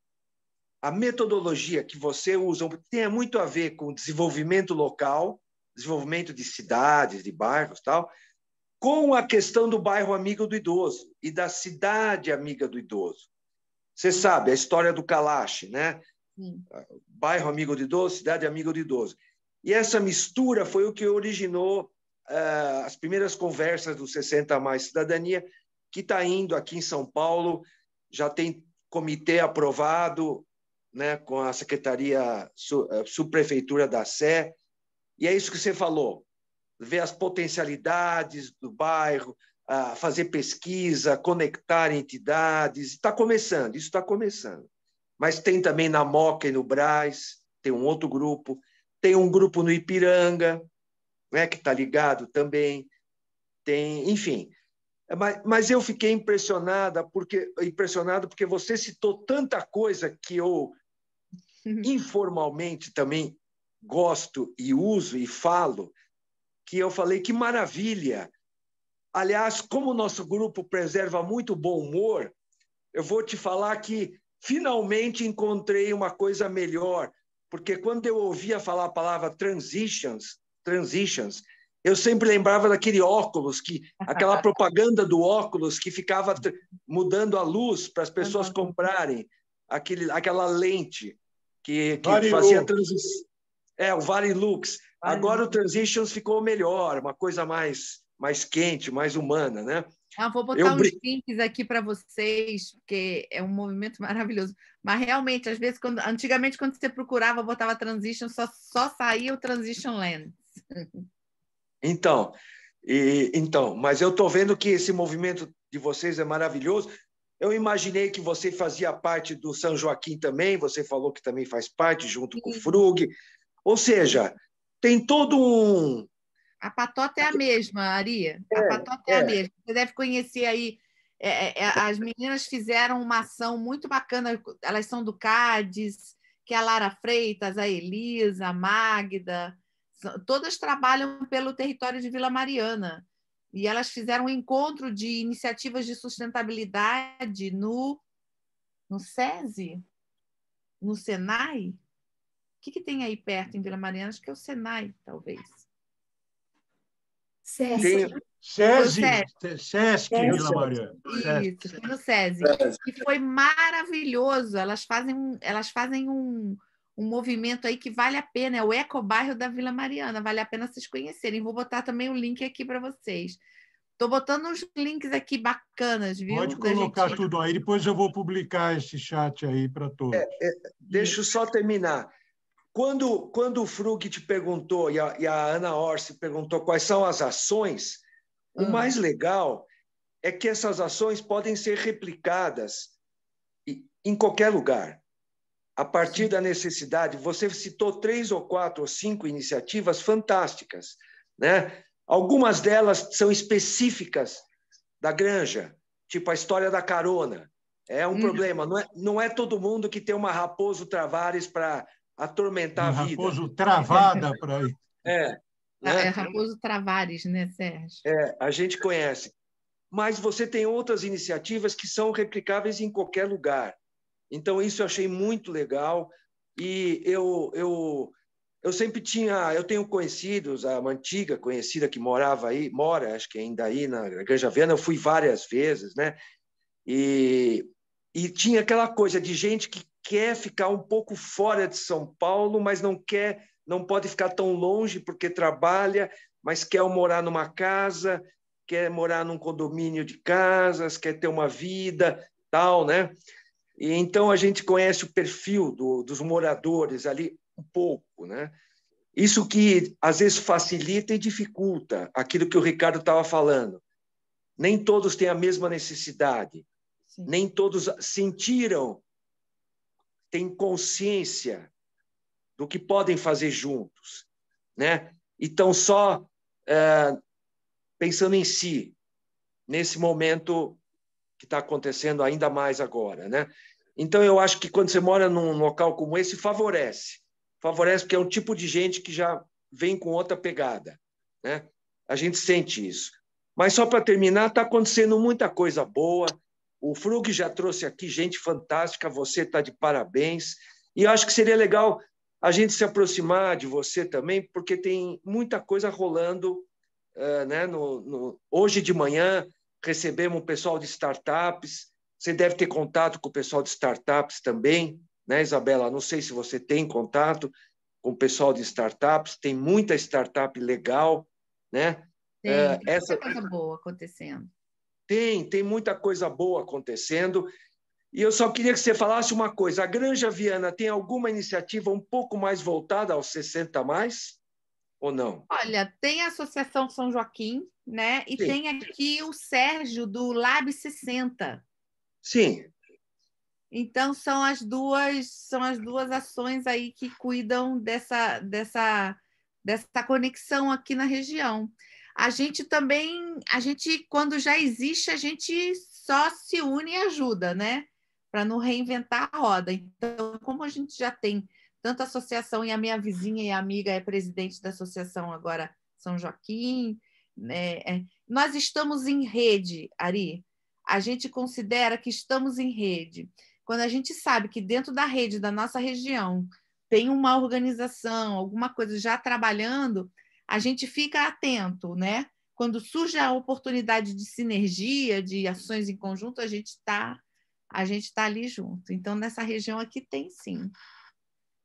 a metodologia que você usa, que tem muito a ver com desenvolvimento local, desenvolvimento de cidades, de bairros, tal, com a questão do bairro amigo do idoso e da cidade amiga do idoso. Você sabe a história do Kalash, né? Bairro amigo do idoso, cidade amiga do idoso. E essa mistura foi o que originou as primeiras conversas do 60 Mais Cidadania, que está indo aqui em São Paulo, já tem comitê aprovado, né, com a Secretaria Subprefeitura da Sé, e é isso que você falou, ver as potencialidades do bairro, fazer pesquisa, conectar entidades, está começando, isso está começando. Mas tem também na Moca e no Brás, tem um outro grupo, tem um grupo no Ipiranga, né, que está ligado também, tem, enfim... Mas eu fiquei impressionado porque você citou tanta coisa que eu informalmente também gosto e uso e falo, que eu falei que maravilha. Aliás, como o nosso grupo preserva muito bom humor, eu vou te falar que finalmente encontrei uma coisa melhor, porque quando eu ouvia falar a palavra transitions, eu sempre lembrava daquele óculos, aquela propaganda do óculos que ficava mudando a luz para as pessoas comprarem, aquela lente que fazia transição. O Varilux. Agora o Transitions ficou melhor, uma coisa mais quente, mais humana, né? Vou botar uns links aqui para vocês, porque é um movimento maravilhoso. Mas realmente, às vezes, antigamente, quando você procurava, botava Transition, só saía o Transition Lens. Então, mas eu estou vendo que esse movimento de vocês é maravilhoso. Eu imaginei que você fazia parte do São Joaquim também, você falou que também faz parte, junto com o FRUG. Ou seja, tem todo um... A patota é a mesma, Ari. A patota é a mesma. Você deve conhecer aí. As meninas fizeram uma ação muito bacana. Elas são do CADES, que é a Lara Freitas, a Elisa, a Magda. Todas trabalham pelo território de Vila Mariana. E elas fizeram um encontro de iniciativas de sustentabilidade no SESI? No Senai? O que tem aí perto em Vila Mariana? Acho que é o Senai, talvez. SESC em Vila Mariana. Isso, foi no SESI. E foi maravilhoso. Elas fazem um movimento aí que vale a pena, é o Ecobairro da Vila Mariana, vale a pena vocês conhecerem. Vou botar também o link aqui para vocês. Estou botando uns links aqui bacanas, viu? Pode colocar tudo aí, depois eu vou publicar esse chat aí para todos. Deixa eu só terminar. Quando o Frug te perguntou, e a Ana Orsi perguntou quais são as ações, o mais legal é que essas ações podem ser replicadas em qualquer lugar. A partir da necessidade, você citou 3 ou 4 ou 5 iniciativas fantásticas, né? Algumas delas são específicas da Granja, tipo a história da carona. É um problema, não é todo mundo que tem uma Raposo Travares para atormentar a vida. Raposo travada para ir. É Raposo Travares, né, Sérgio? A gente conhece. Mas você tem outras iniciativas que são replicáveis em qualquer lugar. Então, isso eu achei muito legal. E eu sempre eu tenho conhecidos, uma antiga conhecida que mora, acho que ainda aí na Granja Viana, eu fui várias vezes, né? E tinha aquela coisa de gente que quer ficar um pouco fora de São Paulo, mas não pode ficar tão longe porque trabalha, mas quer morar numa casa, quer morar num condomínio de casas, quer ter uma vida, tal, né? E então a gente conhece o perfil dos moradores ali um pouco, né? Isso que às vezes facilita e dificulta aquilo que o Ricardo estava falando. Nem todos têm a mesma necessidade, sim. Nem todos têm consciência do que podem fazer juntos, né? E estão só pensando em si, nesse momento que está acontecendo ainda mais agora, né? Então, eu acho que quando você mora num local como esse, favorece porque é um tipo de gente que já vem com outra pegada, né? A gente sente isso. Mas, só para terminar, está acontecendo muita coisa boa. O Frug já trouxe aqui gente fantástica, você está de parabéns. E eu acho que seria legal a gente se aproximar de você também, porque tem muita coisa rolando, né? Hoje de manhã, recebemos um pessoal de startups. Você deve ter contato com o pessoal de startups também, né, Isabela? Não sei se você tem contato com o pessoal de startups. Tem muita startup legal, né? Tem muita coisa boa acontecendo. Tem muita coisa boa acontecendo. E eu só queria que você falasse uma coisa. A Granja Viana tem alguma iniciativa um pouco mais voltada aos 60+, ou não? Olha, tem a Associação São Joaquim, né? E tem aqui o Sérgio, do Lab 60. Sim. Então, são as duas ações aí que cuidam dessa conexão aqui na região. A gente, quando já existe, a gente só se une e ajuda, né? Para não reinventar a roda. Então, como a gente já tem tanta associação, e a minha vizinha e amiga é presidente da associação agora São Joaquim, né? Nós estamos em rede, Ari. A gente considera que estamos em rede. Quando a gente sabe que dentro da rede da nossa região tem uma organização, alguma coisa já trabalhando, a gente fica atento, né? Quando surge a oportunidade de sinergia, de ações em conjunto, a gente está ali junto. Então, nessa região aqui tem sim.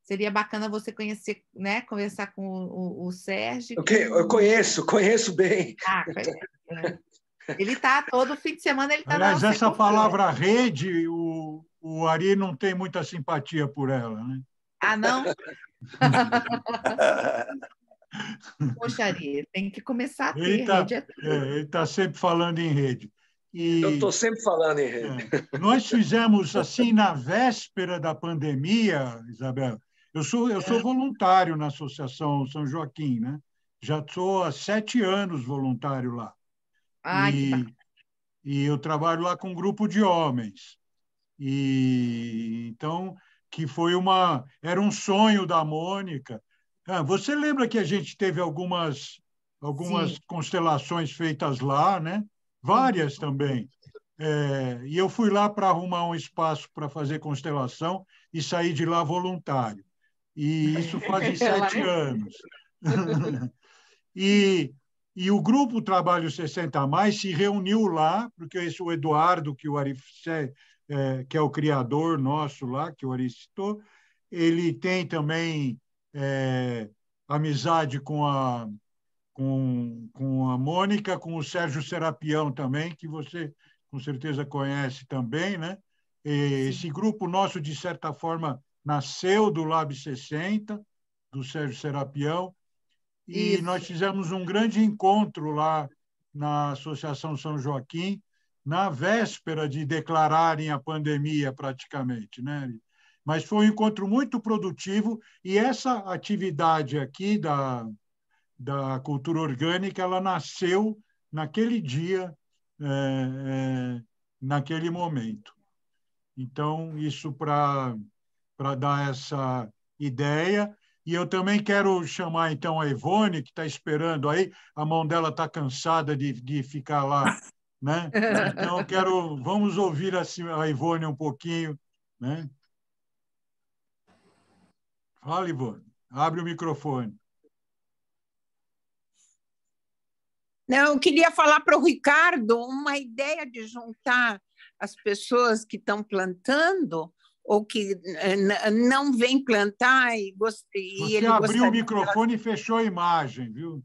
Seria bacana você conhecer, né? Conversar com o Sérgio. Eu conheço bem. Ele está todo fim de semana, ele está na Aliás, essa palavra rede, o Ari não tem muita simpatia por ela, né? Ah, não? Poxa, Ari, tem que começar a ter rede. Ele está sempre falando em rede. Eu estou sempre falando em rede. Nós fizemos assim na véspera da pandemia, Isabel. Eu sou voluntário na Associação São Joaquim, né? Já estou há 7 anos voluntário lá. E eu trabalho lá com um grupo de homens. E então que era um sonho da Mônica. Você lembra que a gente teve algumas constelações feitas lá, né? Várias também. E eu fui lá para arrumar um espaço para fazer constelação e saí de lá voluntário. E isso faz 7 anos. E o grupo Trabalho 60+, se reuniu lá, porque o Eduardo, que o Ari, que é o criador nosso lá, que o Ari citou, ele tem também amizade com a Mônica, com o Sérgio Serapião também, que você com certeza conhece também, né? Esse grupo nosso, de certa forma, nasceu do Lab 60, do Sérgio Serapião, e nós fizemos um grande encontro lá na Associação São Joaquim, na véspera de declararem a pandemia, praticamente, né? Mas foi um encontro muito produtivo, e essa atividade aqui da cultura orgânica, ela nasceu naquele dia, naquele momento. Então, isso para dar essa ideia. E eu também quero chamar, então, a Ivone, que está esperando aí, a mão dela está cansada de ficar lá, né? Então, vamos ouvir a Ivone um pouquinho, né? Fala, Ivone, abre o microfone. Não, eu queria falar para o Ricardo uma ideia de juntar as pessoas que estão plantando ou que não vêm plantar e Você abriu o microfone e fechou a imagem, viu?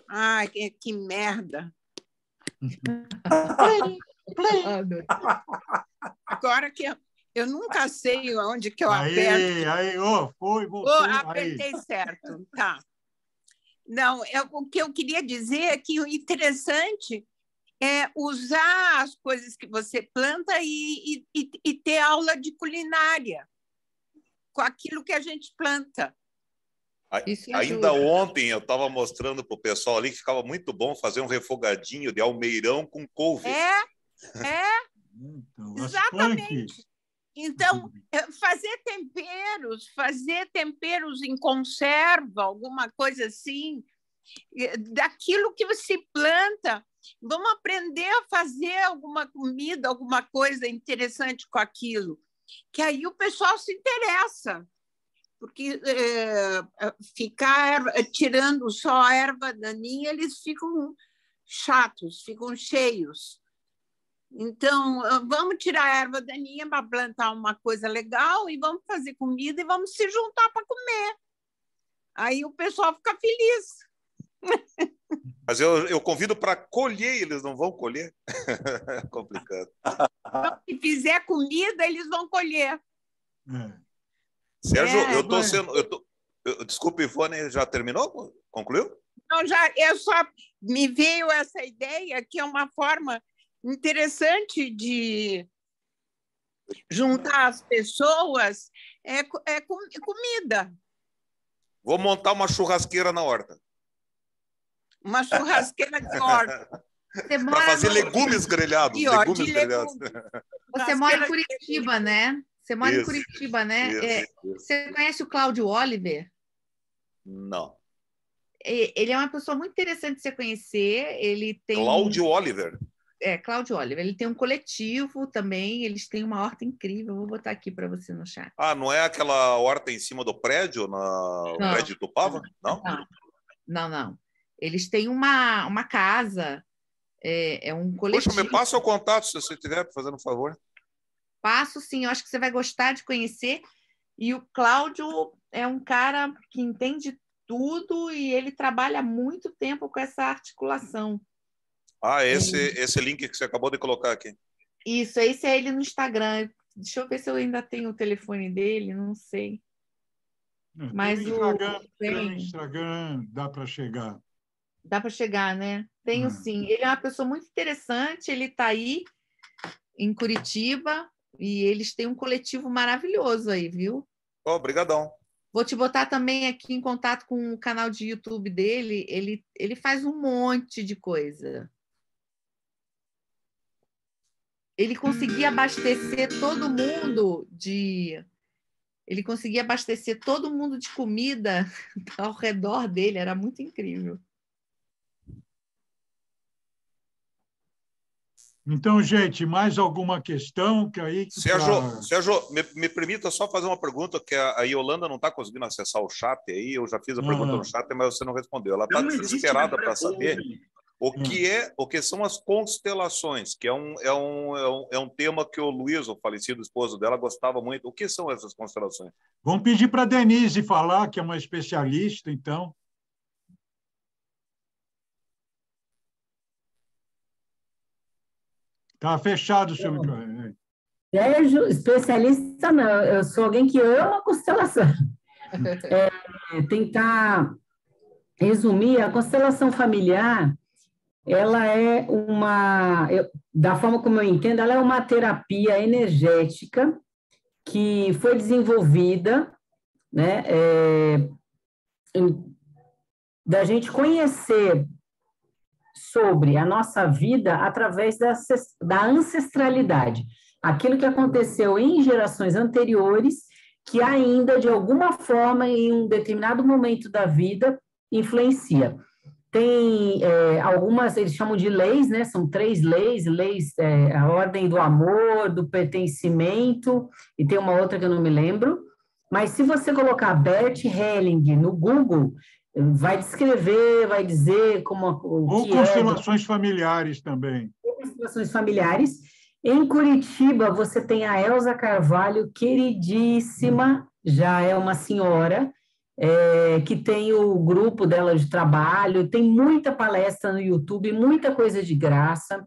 Ai, que merda! Agora que eu nunca sei onde que eu aperto. Aí, voltou. Apertei certo, tá. Não, o que eu queria dizer é que o interessante é usar as coisas que você planta e ter aula de culinária com aquilo que a gente planta. Ainda ontem eu estava mostrando para o pessoal ali que ficava muito bom fazer um refogadinho de almeirão com couve. Exatamente. Então, fazer temperos em conserva, alguma coisa assim, daquilo que você planta. Vamos aprender a fazer alguma comida, alguma coisa interessante com aquilo, que aí o pessoal se interessa, porque ficar tirando só a erva daninha, eles ficam chatos, ficam cheios. Então, vamos tirar a erva daninha para plantar uma coisa legal e vamos fazer comida e vamos se juntar para comer. Aí o pessoal fica feliz. Mas eu convido para colher, eles não vão colher. É complicado. Então, se fizer comida, eles vão colher. Sérgio, eu estou sendo... Desculpe, Ivone, já terminou? Concluiu? Não, eu só me veio essa ideia que é uma forma interessante de juntar as pessoas, comida. Vou montar uma churrasqueira na horta. Uma churrasqueira de horta. Para fazer legumes grelhados. Você mora em Curitiba, né? Você mora em Curitiba, né? Você conhece o Cláudio Oliver? Não. Ele é uma pessoa muito interessante de você conhecer. Ele tem Cláudio Oliver? Cláudio Oliver. Ele tem um coletivo também. Eles têm uma horta incrível. Vou botar aqui para você no chat. Não é aquela horta em cima do prédio, no prédio de Tupava? Não. Eles têm uma casa, um coletivo. Poxa, me passa o contato, se você estiver fazendo um favor. Passo, sim. Eu acho que você vai gostar de conhecer. E o Cláudio é um cara que entende tudo e ele trabalha há muito tempo com essa articulação. Esse link que você acabou de colocar aqui. Isso, esse é ele no Instagram. Deixa eu ver se eu ainda tenho o telefone dele, não sei. Mas pelo Instagram dá para chegar. Dá para chegar, né? Tenho sim. Ele é uma pessoa muito interessante, ele está aí em Curitiba e eles têm um coletivo maravilhoso aí, viu? Obrigadão. Vou te botar também aqui em contato com o canal de YouTube dele. Ele faz um monte de coisa. Ele conseguia abastecer todo mundo de comida ao redor dele. Era muito incrível. Então, gente, mais alguma questão? Sérgio, me permita só fazer uma pergunta, que a Yolanda não está conseguindo acessar o chat aí, eu já fiz a pergunta no chat, mas você não respondeu. Ela está desesperada para saber O que são as constelações, que é um tema que o Luiz, o falecido esposo dela, gostava muito. O que são essas constelações? Vamos pedir para a Denise falar, que é uma especialista, então. Está fechado o seu microfone. Sérgio, especialista não, eu sou alguém que ama constelação. Tentar resumir, a constelação familiar, ela é da forma como eu entendo, ela é uma terapia energética que foi desenvolvida, né, da gente conhecer sobre a nossa vida através da ancestralidade. Aquilo que aconteceu em gerações anteriores, que ainda, de alguma forma, em um determinado momento da vida, influencia. Tem algumas, eles chamam de leis, né? São 3 leis, a ordem do amor, do pertencimento, e tem uma outra que eu não me lembro, mas se você colocar Bert Helling no Google, vai descrever, vai dizer ou constelações familiares também. Constelações familiares. Em Curitiba, você tem a Elza Carvalho, queridíssima, já é uma senhora, que tem o grupo dela de trabalho, tem muita palestra no YouTube, muita coisa de graça,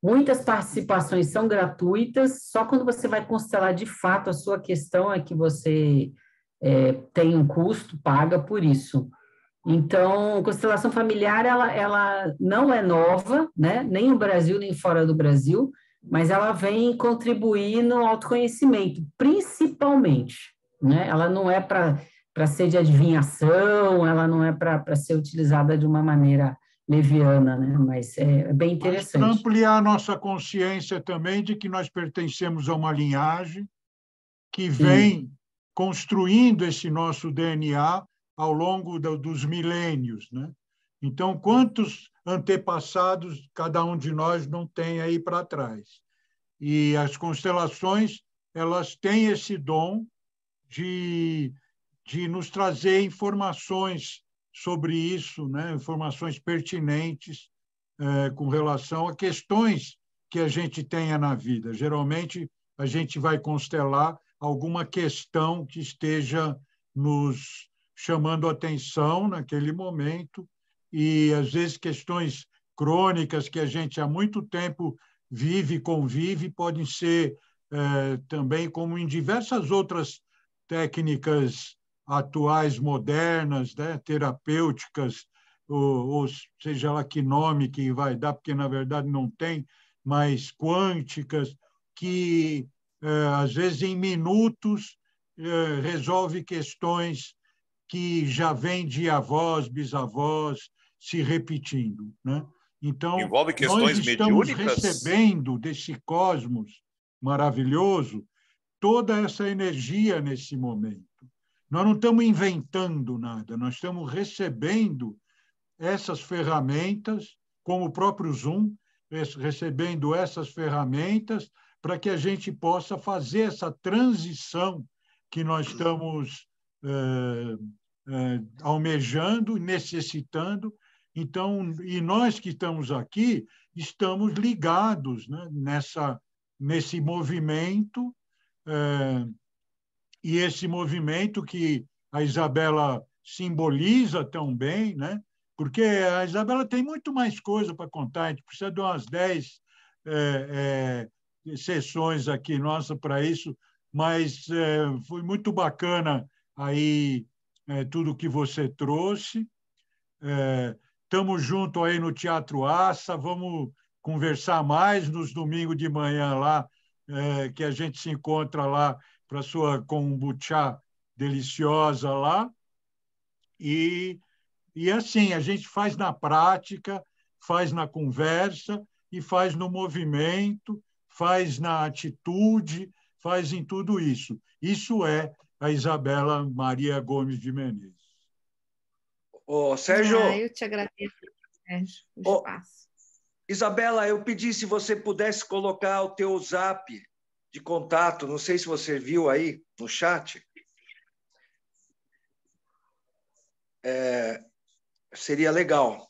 muitas participações são gratuitas, só quando você vai constelar de fato a sua questão é que você tem um custo, paga por isso. Então, constelação familiar, ela não é nova, né? Nem no Brasil, nem fora do Brasil, mas ela vem contribuir no autoconhecimento, principalmente, né? Ela não é para ser de adivinhação, ela não é para ser utilizada de uma maneira leviana, né? Mas é bem interessante. Para ampliar a nossa consciência também de que nós pertencemos a uma linhagem que vem construindo esse nosso DNA ao longo dos milênios, né? Então, quantos antepassados cada um de nós não tem aí para trás? E as constelações, elas têm esse dom de nos trazer informações sobre isso, né? Informações pertinentes com relação a questões que a gente tenha na vida. Geralmente, a gente vai constelar alguma questão que esteja nos chamando atenção naquele momento, e, às vezes, questões crônicas que a gente há muito tempo vive e convive podem ser também, como em diversas outras técnicas atuais, modernas, né, terapêuticas, ou seja lá que nome que vai dar, porque, na verdade, não tem, mas quânticas, que, às vezes, em minutos, resolve questões que já vêm de avós, bisavós, se repetindo, né? Então, envolve questões nós estamos mediúnicas? recebendo desse cosmos maravilhoso toda essa energia nesse momento. Nós não estamos inventando nada, nós estamos recebendo essas ferramentas, como o próprio Zoom, recebendo essas ferramentas para que a gente possa fazer essa transição que nós estamos almejando, necessitando. Então, e nós que estamos aqui, estamos ligados, né, nesse movimento, e esse movimento que a Isabela simboliza tão bem, né? Porque a Isabela tem muito mais coisa para contar, a gente precisa de umas 10 sessões aqui, nossa, para isso, mas foi muito bacana aí tudo que você trouxe. Estamos juntos aí no Teatro Aça, vamos conversar mais nos domingos de manhã lá, que a gente se encontra lá para a sua kombucha deliciosa lá. E assim, a gente faz na prática, faz na conversa e faz no movimento, faz na atitude, faz em tudo isso. Isso é a Isabela Maria Gomes de Menezes. Sérgio... eu te agradeço, Sérgio, o espaço. Isabela, eu pedi se você pudesse colocar o teu zap de contato, não sei se você viu aí no chat. Seria legal.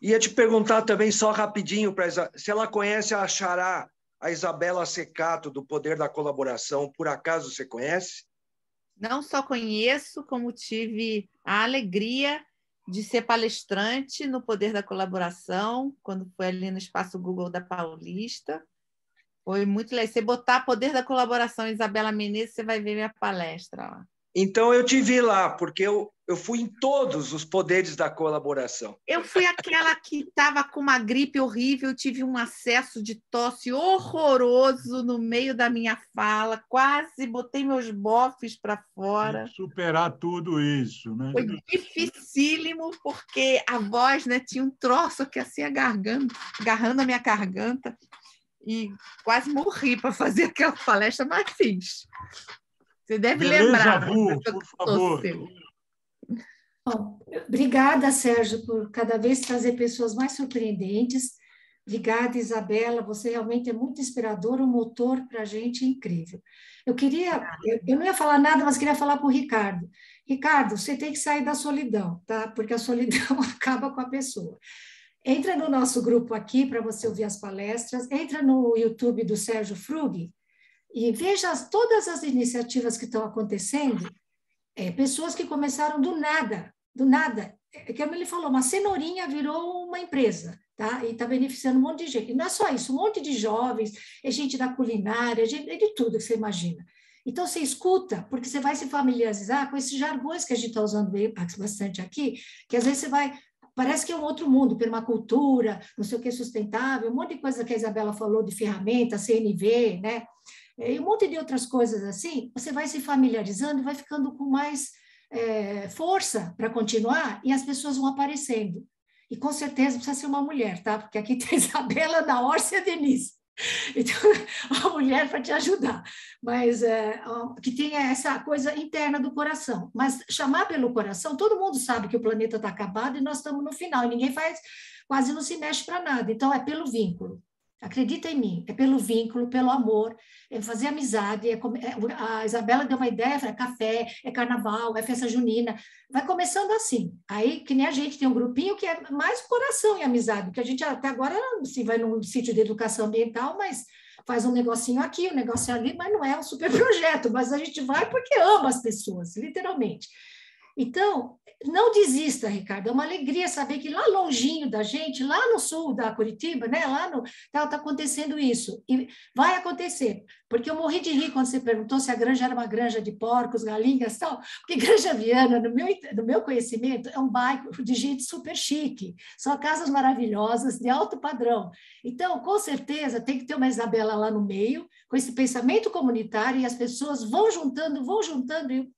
Ia te perguntar também, só rapidinho, se ela conhece a Xará, a Isabela Secato, do Poder da Colaboração. Por acaso você conhece? Não só conheço, como tive a alegria de ser palestrante no Poder da Colaboração, quando foi ali no Espaço Google da Paulista. Foi muito legal. Você botar Poder da Colaboração Isabela Menezes, você vai ver minha palestra lá. Então, eu te vi lá, porque eu fui em todos os poderes da colaboração. Eu fui aquela que estava com uma gripe horrível, tive um acesso de tosse horroroso no meio da minha fala, quase botei meus bofes para fora. Superar tudo isso, né? Foi dificílimo, porque a voz, né, tinha um troço aqui assim, agarrando a minha garganta, e quase morri para fazer aquela palestra, mas fiz. Você deve lembrar. Vu, por favor. Bom, obrigada, Sérgio, por cada vez trazer pessoas mais surpreendentes. Obrigada, Isabela. Você realmente é muito inspiradora, um motor para a gente incrível. Eu não ia falar nada, mas queria falar para o Ricardo. Ricardo, você tem que sair da solidão, tá? Porque a solidão acaba com a pessoa. Entra no nosso grupo aqui para você ouvir as palestras. Entra no YouTube do Sérgio Frug e veja todas as iniciativas que estão acontecendo, pessoas que começaram do nada, como ele falou, uma cenourinha virou uma empresa, tá? E está beneficiando um monte de gente. E não é só isso, um monte de jovens, gente da culinária, de tudo que você imagina. Então, você escuta, porque você vai se familiarizar com esses jargões que a gente está usando bastante aqui, que às vezes você vai... Parece que é um outro mundo, permacultura, não sei o que, sustentável, um monte de coisa que a Isabela falou de ferramenta, CNV, né? E um monte de outras coisas assim, você vai se familiarizando, vai ficando com mais força para continuar e as pessoas vão aparecendo. E com certeza precisa ser uma mulher, tá? Porque aqui tem a Isabela, da Orcia e a Denise. Então, uma mulher para te ajudar, mas que tenha essa coisa interna do coração. Mas chamar pelo coração, todo mundo sabe que o planeta está acabado e nós estamos no final, e ninguém quase não se mexe para nada. Então, é pelo vínculo. Acredita em mim, é pelo vínculo, pelo amor, é fazer amizade. A Isabela deu uma ideia, é café, é carnaval, é festa junina. Vai começando assim. Aí, que nem a gente tem um grupinho que é mais coração e amizade, porque a gente até agora se vai num sítio de educação ambiental, mas faz um negocinho aqui, um negocinho ali, mas não é um super projeto, mas a gente vai porque ama as pessoas, literalmente. Então, não desista, Ricardo, é uma alegria saber que lá longinho da gente, lá no sul da Curitiba, né, tá acontecendo isso, e vai acontecer, porque eu morri de rir quando você perguntou se a granja era uma granja de porcos, galinhas e tal, porque Granja Viana, no meu conhecimento, é um bairro de gente super chique, são casas maravilhosas, de alto padrão, então, com certeza, tem que ter uma Isabela lá no meio, com esse pensamento comunitário, e as pessoas vão juntando,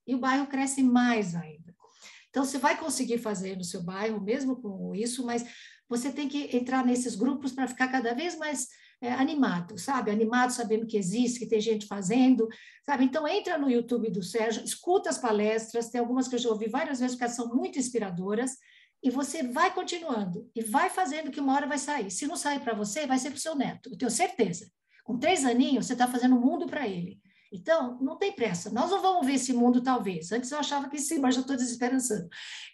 e o bairro cresce mais ainda. Então, você vai conseguir fazer no seu bairro, mesmo com isso, mas você tem que entrar nesses grupos para ficar cada vez mais animado, sabe? Animado, sabendo que existe, que tem gente fazendo, sabe? Então, entra no YouTube do Sérgio, escuta as palestras, tem algumas que eu já ouvi várias vezes, porque elas são muito inspiradoras, e você vai continuando, e vai fazendo que uma hora vai sair. Se não sair para você, vai ser para o seu neto, eu tenho certeza. Com 3 aninhos, você está fazendo o mundo para ele. Então, não tem pressa. Nós não vamos ver esse mundo, talvez. Antes eu achava que sim, mas já estou desesperançando.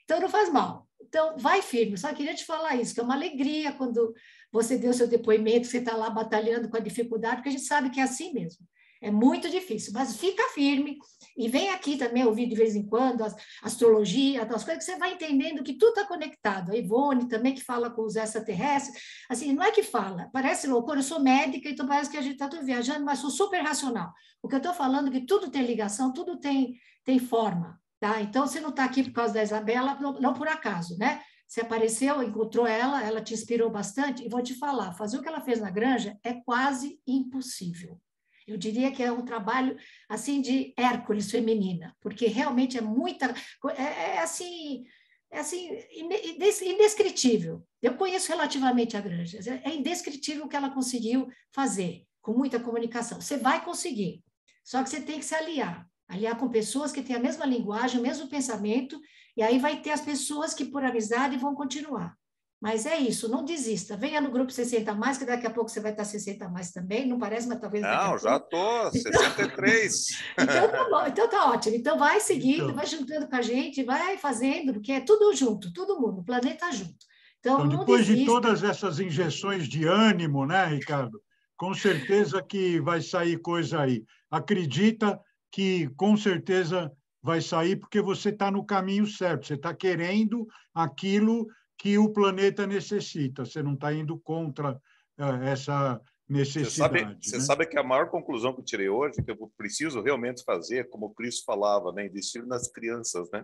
Então, não faz mal. Então, vai firme. Só queria te falar isso, que é uma alegria quando você deu seu depoimento, você está lá batalhando com a dificuldade, porque a gente sabe que é assim mesmo. É muito difícil, mas fica firme e vem aqui também ouvir de vez em quando a astrologia, as coisas que você vai entendendo que tudo está conectado. A Ivone também, que fala com os extraterrestres, assim, não é que fala, parece loucura, eu sou médica, então parece que a gente está tudo viajando, mas sou super racional. O que eu estou falando é que tudo tem ligação, tudo tem forma, tá? Então, você não está aqui por causa da Isabela, não por acaso, né? Você apareceu, encontrou ela te inspirou bastante, e vou te falar, fazer o que ela fez na granja é quase impossível. Eu diria que é um trabalho, assim, de Hércules feminina, porque realmente é muita... assim, indescritível. Eu conheço relativamente a granja. É indescritível o que ela conseguiu fazer, com muita comunicação. Você vai conseguir, só que você tem que se aliar com pessoas que têm a mesma linguagem, o mesmo pensamento, e aí vai ter as pessoas que, por amizade, vão continuar. Mas é isso, não desista. Venha no grupo 60 mais, que daqui a pouco você vai estar 60 mais também, não parece, mas talvez daqui a pouco. Não, já estou, 63. Então tá bom, então tá ótimo. Então vai seguindo, vai juntando com a gente, vai fazendo, porque é tudo junto, todo mundo, o planeta junto. Então, não depois de desista. todas essas injeções de ânimo, né, Ricardo? Com certeza que vai sair coisa aí. Acredita que, com certeza, vai sair porque você está no caminho certo, você está querendo aquilo que o planeta necessita, você não está indo contra essa necessidade. Você sabe que a maior conclusão que eu tirei hoje, que eu preciso realmente fazer, como o Cristo falava, né, investir nas crianças, né?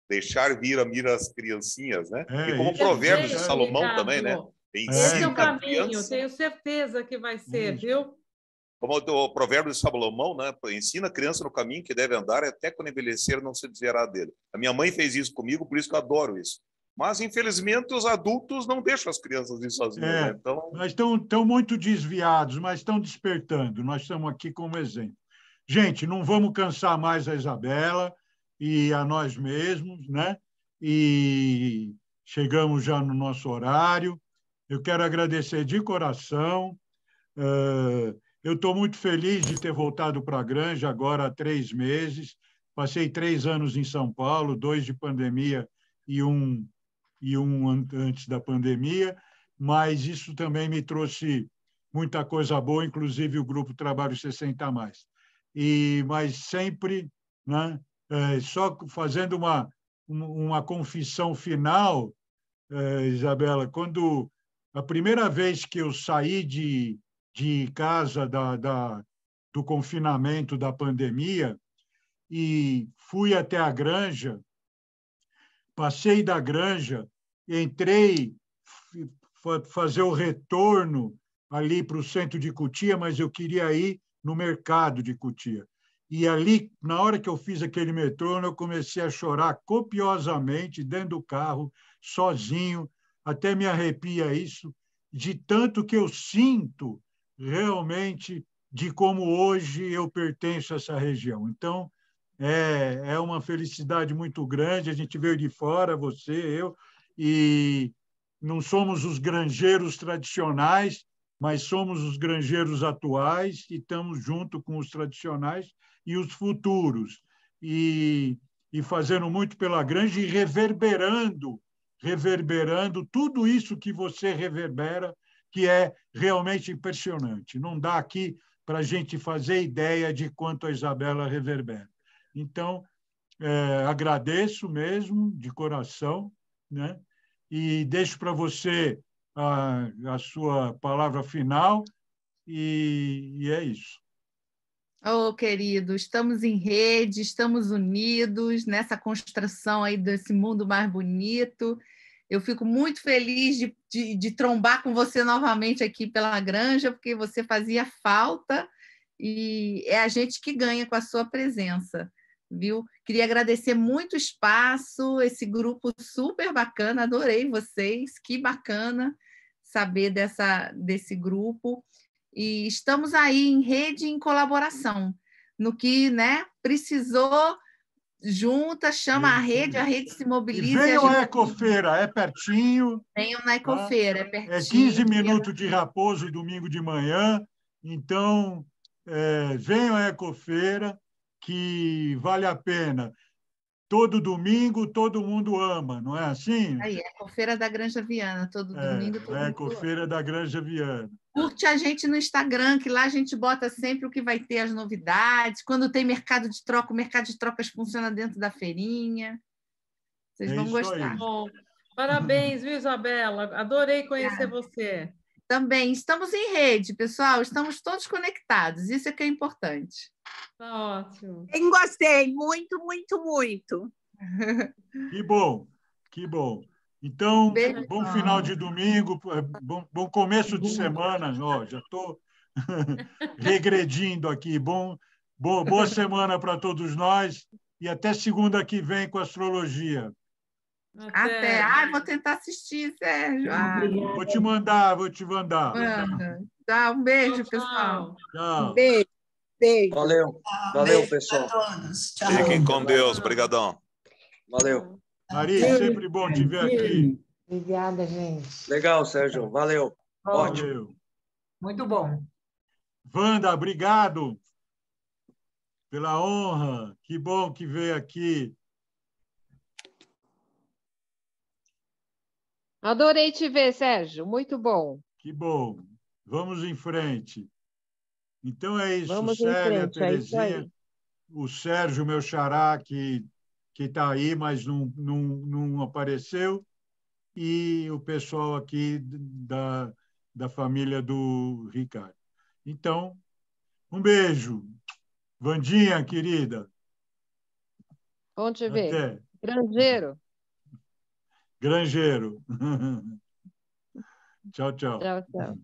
Deixar vir a mira as criancinhas, né? E como o Provérbios de Salomão Ricardo, também, né? Esse é o Ensina a caminho, criança. tenho certeza que vai ser, viu? Como o Provérbio de Salomão, né? Ensina a criança no caminho que deve andar, até quando envelhecer não se desviará dele. A minha mãe fez isso comigo, por isso que eu adoro isso. Mas, infelizmente, os adultos não deixam as crianças ir sozinhas. Né? Então... Nós estão muito desviados, mas estão despertando. Nós estamos aqui como exemplo. Gente, não vamos cansar mais a Isabela e a nós mesmos, né? E chegamos já no nosso horário. Eu quero agradecer de coração. Eu estou muito feliz de ter voltado para a Granja agora há 3 meses. Passei 3 anos em São Paulo, 2 de pandemia e um antes da pandemia, mas isso também me trouxe muita coisa boa, inclusive o Grupo Trabalho 60 Mais. Mas sempre, né, só fazendo uma confissão final, Isabela, quando a primeira vez que eu saí de casa do confinamento da pandemia e fui até a Granja, passei da Granja, entrei fazer o retorno ali para o centro de Cotia, mas eu queria ir no mercado de Cotia. E ali, na hora que eu fiz aquele metrô, eu comecei a chorar copiosamente dentro do carro, sozinho, até me arrepia isso, de tanto que eu sinto realmente de como hoje eu pertenço a essa região. Então, é uma felicidade muito grande. A gente veio de fora, você, eu, e não somos os granjeiros tradicionais, mas somos os granjeiros atuais e estamos junto com os tradicionais e os futuros. E fazendo muito pela Granja e reverberando tudo isso que você reverbera, que é realmente impressionante. Não dá aqui para a gente fazer ideia de quanto a Isabela reverbera. Então, agradeço mesmo, de coração, né? E deixo para você a sua palavra final, e é isso. Oh, querido, estamos em rede, estamos unidos nessa construção aí desse mundo mais bonito. Eu fico muito feliz de trombar com você novamente aqui pela Granja, porque você fazia falta e é a gente que ganha com a sua presença, viu? Queria agradecer muito o espaço, esse grupo super bacana, adorei vocês, que bacana saber desse grupo. E estamos aí em rede, em colaboração, no que, né, precisou, junta, chama a rede se mobiliza. E venham à Ecofeira, é pertinho. Venham na Ecofeira, é pertinho. É 15 minutos de Raposo, domingo de manhã. Então, venham à Ecofeira, que vale a pena. Todo domingo, todo mundo ama, não é assim? Aí, Ecofeira da Granja Viana, todo domingo, todo mundo Ecofeira da Granja Viana. Curte a gente no Instagram, que lá a gente bota sempre o que vai ter, as novidades. Quando tem mercado de troca, o mercado de trocas funciona dentro da feirinha. Vocês vão gostar. Bom, parabéns, viu, Isabela? Adorei conhecer você. Também estamos em rede, pessoal. Estamos todos conectados. Isso é que é importante. Tá ótimo. Eu gostei, muito, muito, muito. Que bom, que bom. Então, bom final de domingo, bom começo de semana. Ó, já estou regredindo aqui. Boa semana para todos nós e até segunda que vem com Astrologia. Até. Vou tentar assistir, Sérgio. Vou te mandar. Manda. Tá, um beijo, pessoal. Tchau. Beijo. Valeu, pessoal. Tchau. Fiquem com Deus. Obrigadão. Valeu. Ari, sempre bom te ver aqui. Obrigada, gente. Legal, Sérgio. Valeu. Ótimo. Valeu. Muito bom. Wanda, obrigado pela honra. Que bom que veio aqui. Adorei te ver, Sérgio. Muito bom. Que bom. Vamos em frente. Então é isso, Vamos Célia, em frente, Terezinha, o Sérgio, meu xará, que está aí, mas não apareceu, e o pessoal aqui da família do Ricardo. Então, um beijo. Vandinha, querida. Bom te ver. Até. Grangeiro. Grangeiro. Tchau, tchau. Tchau, tchau.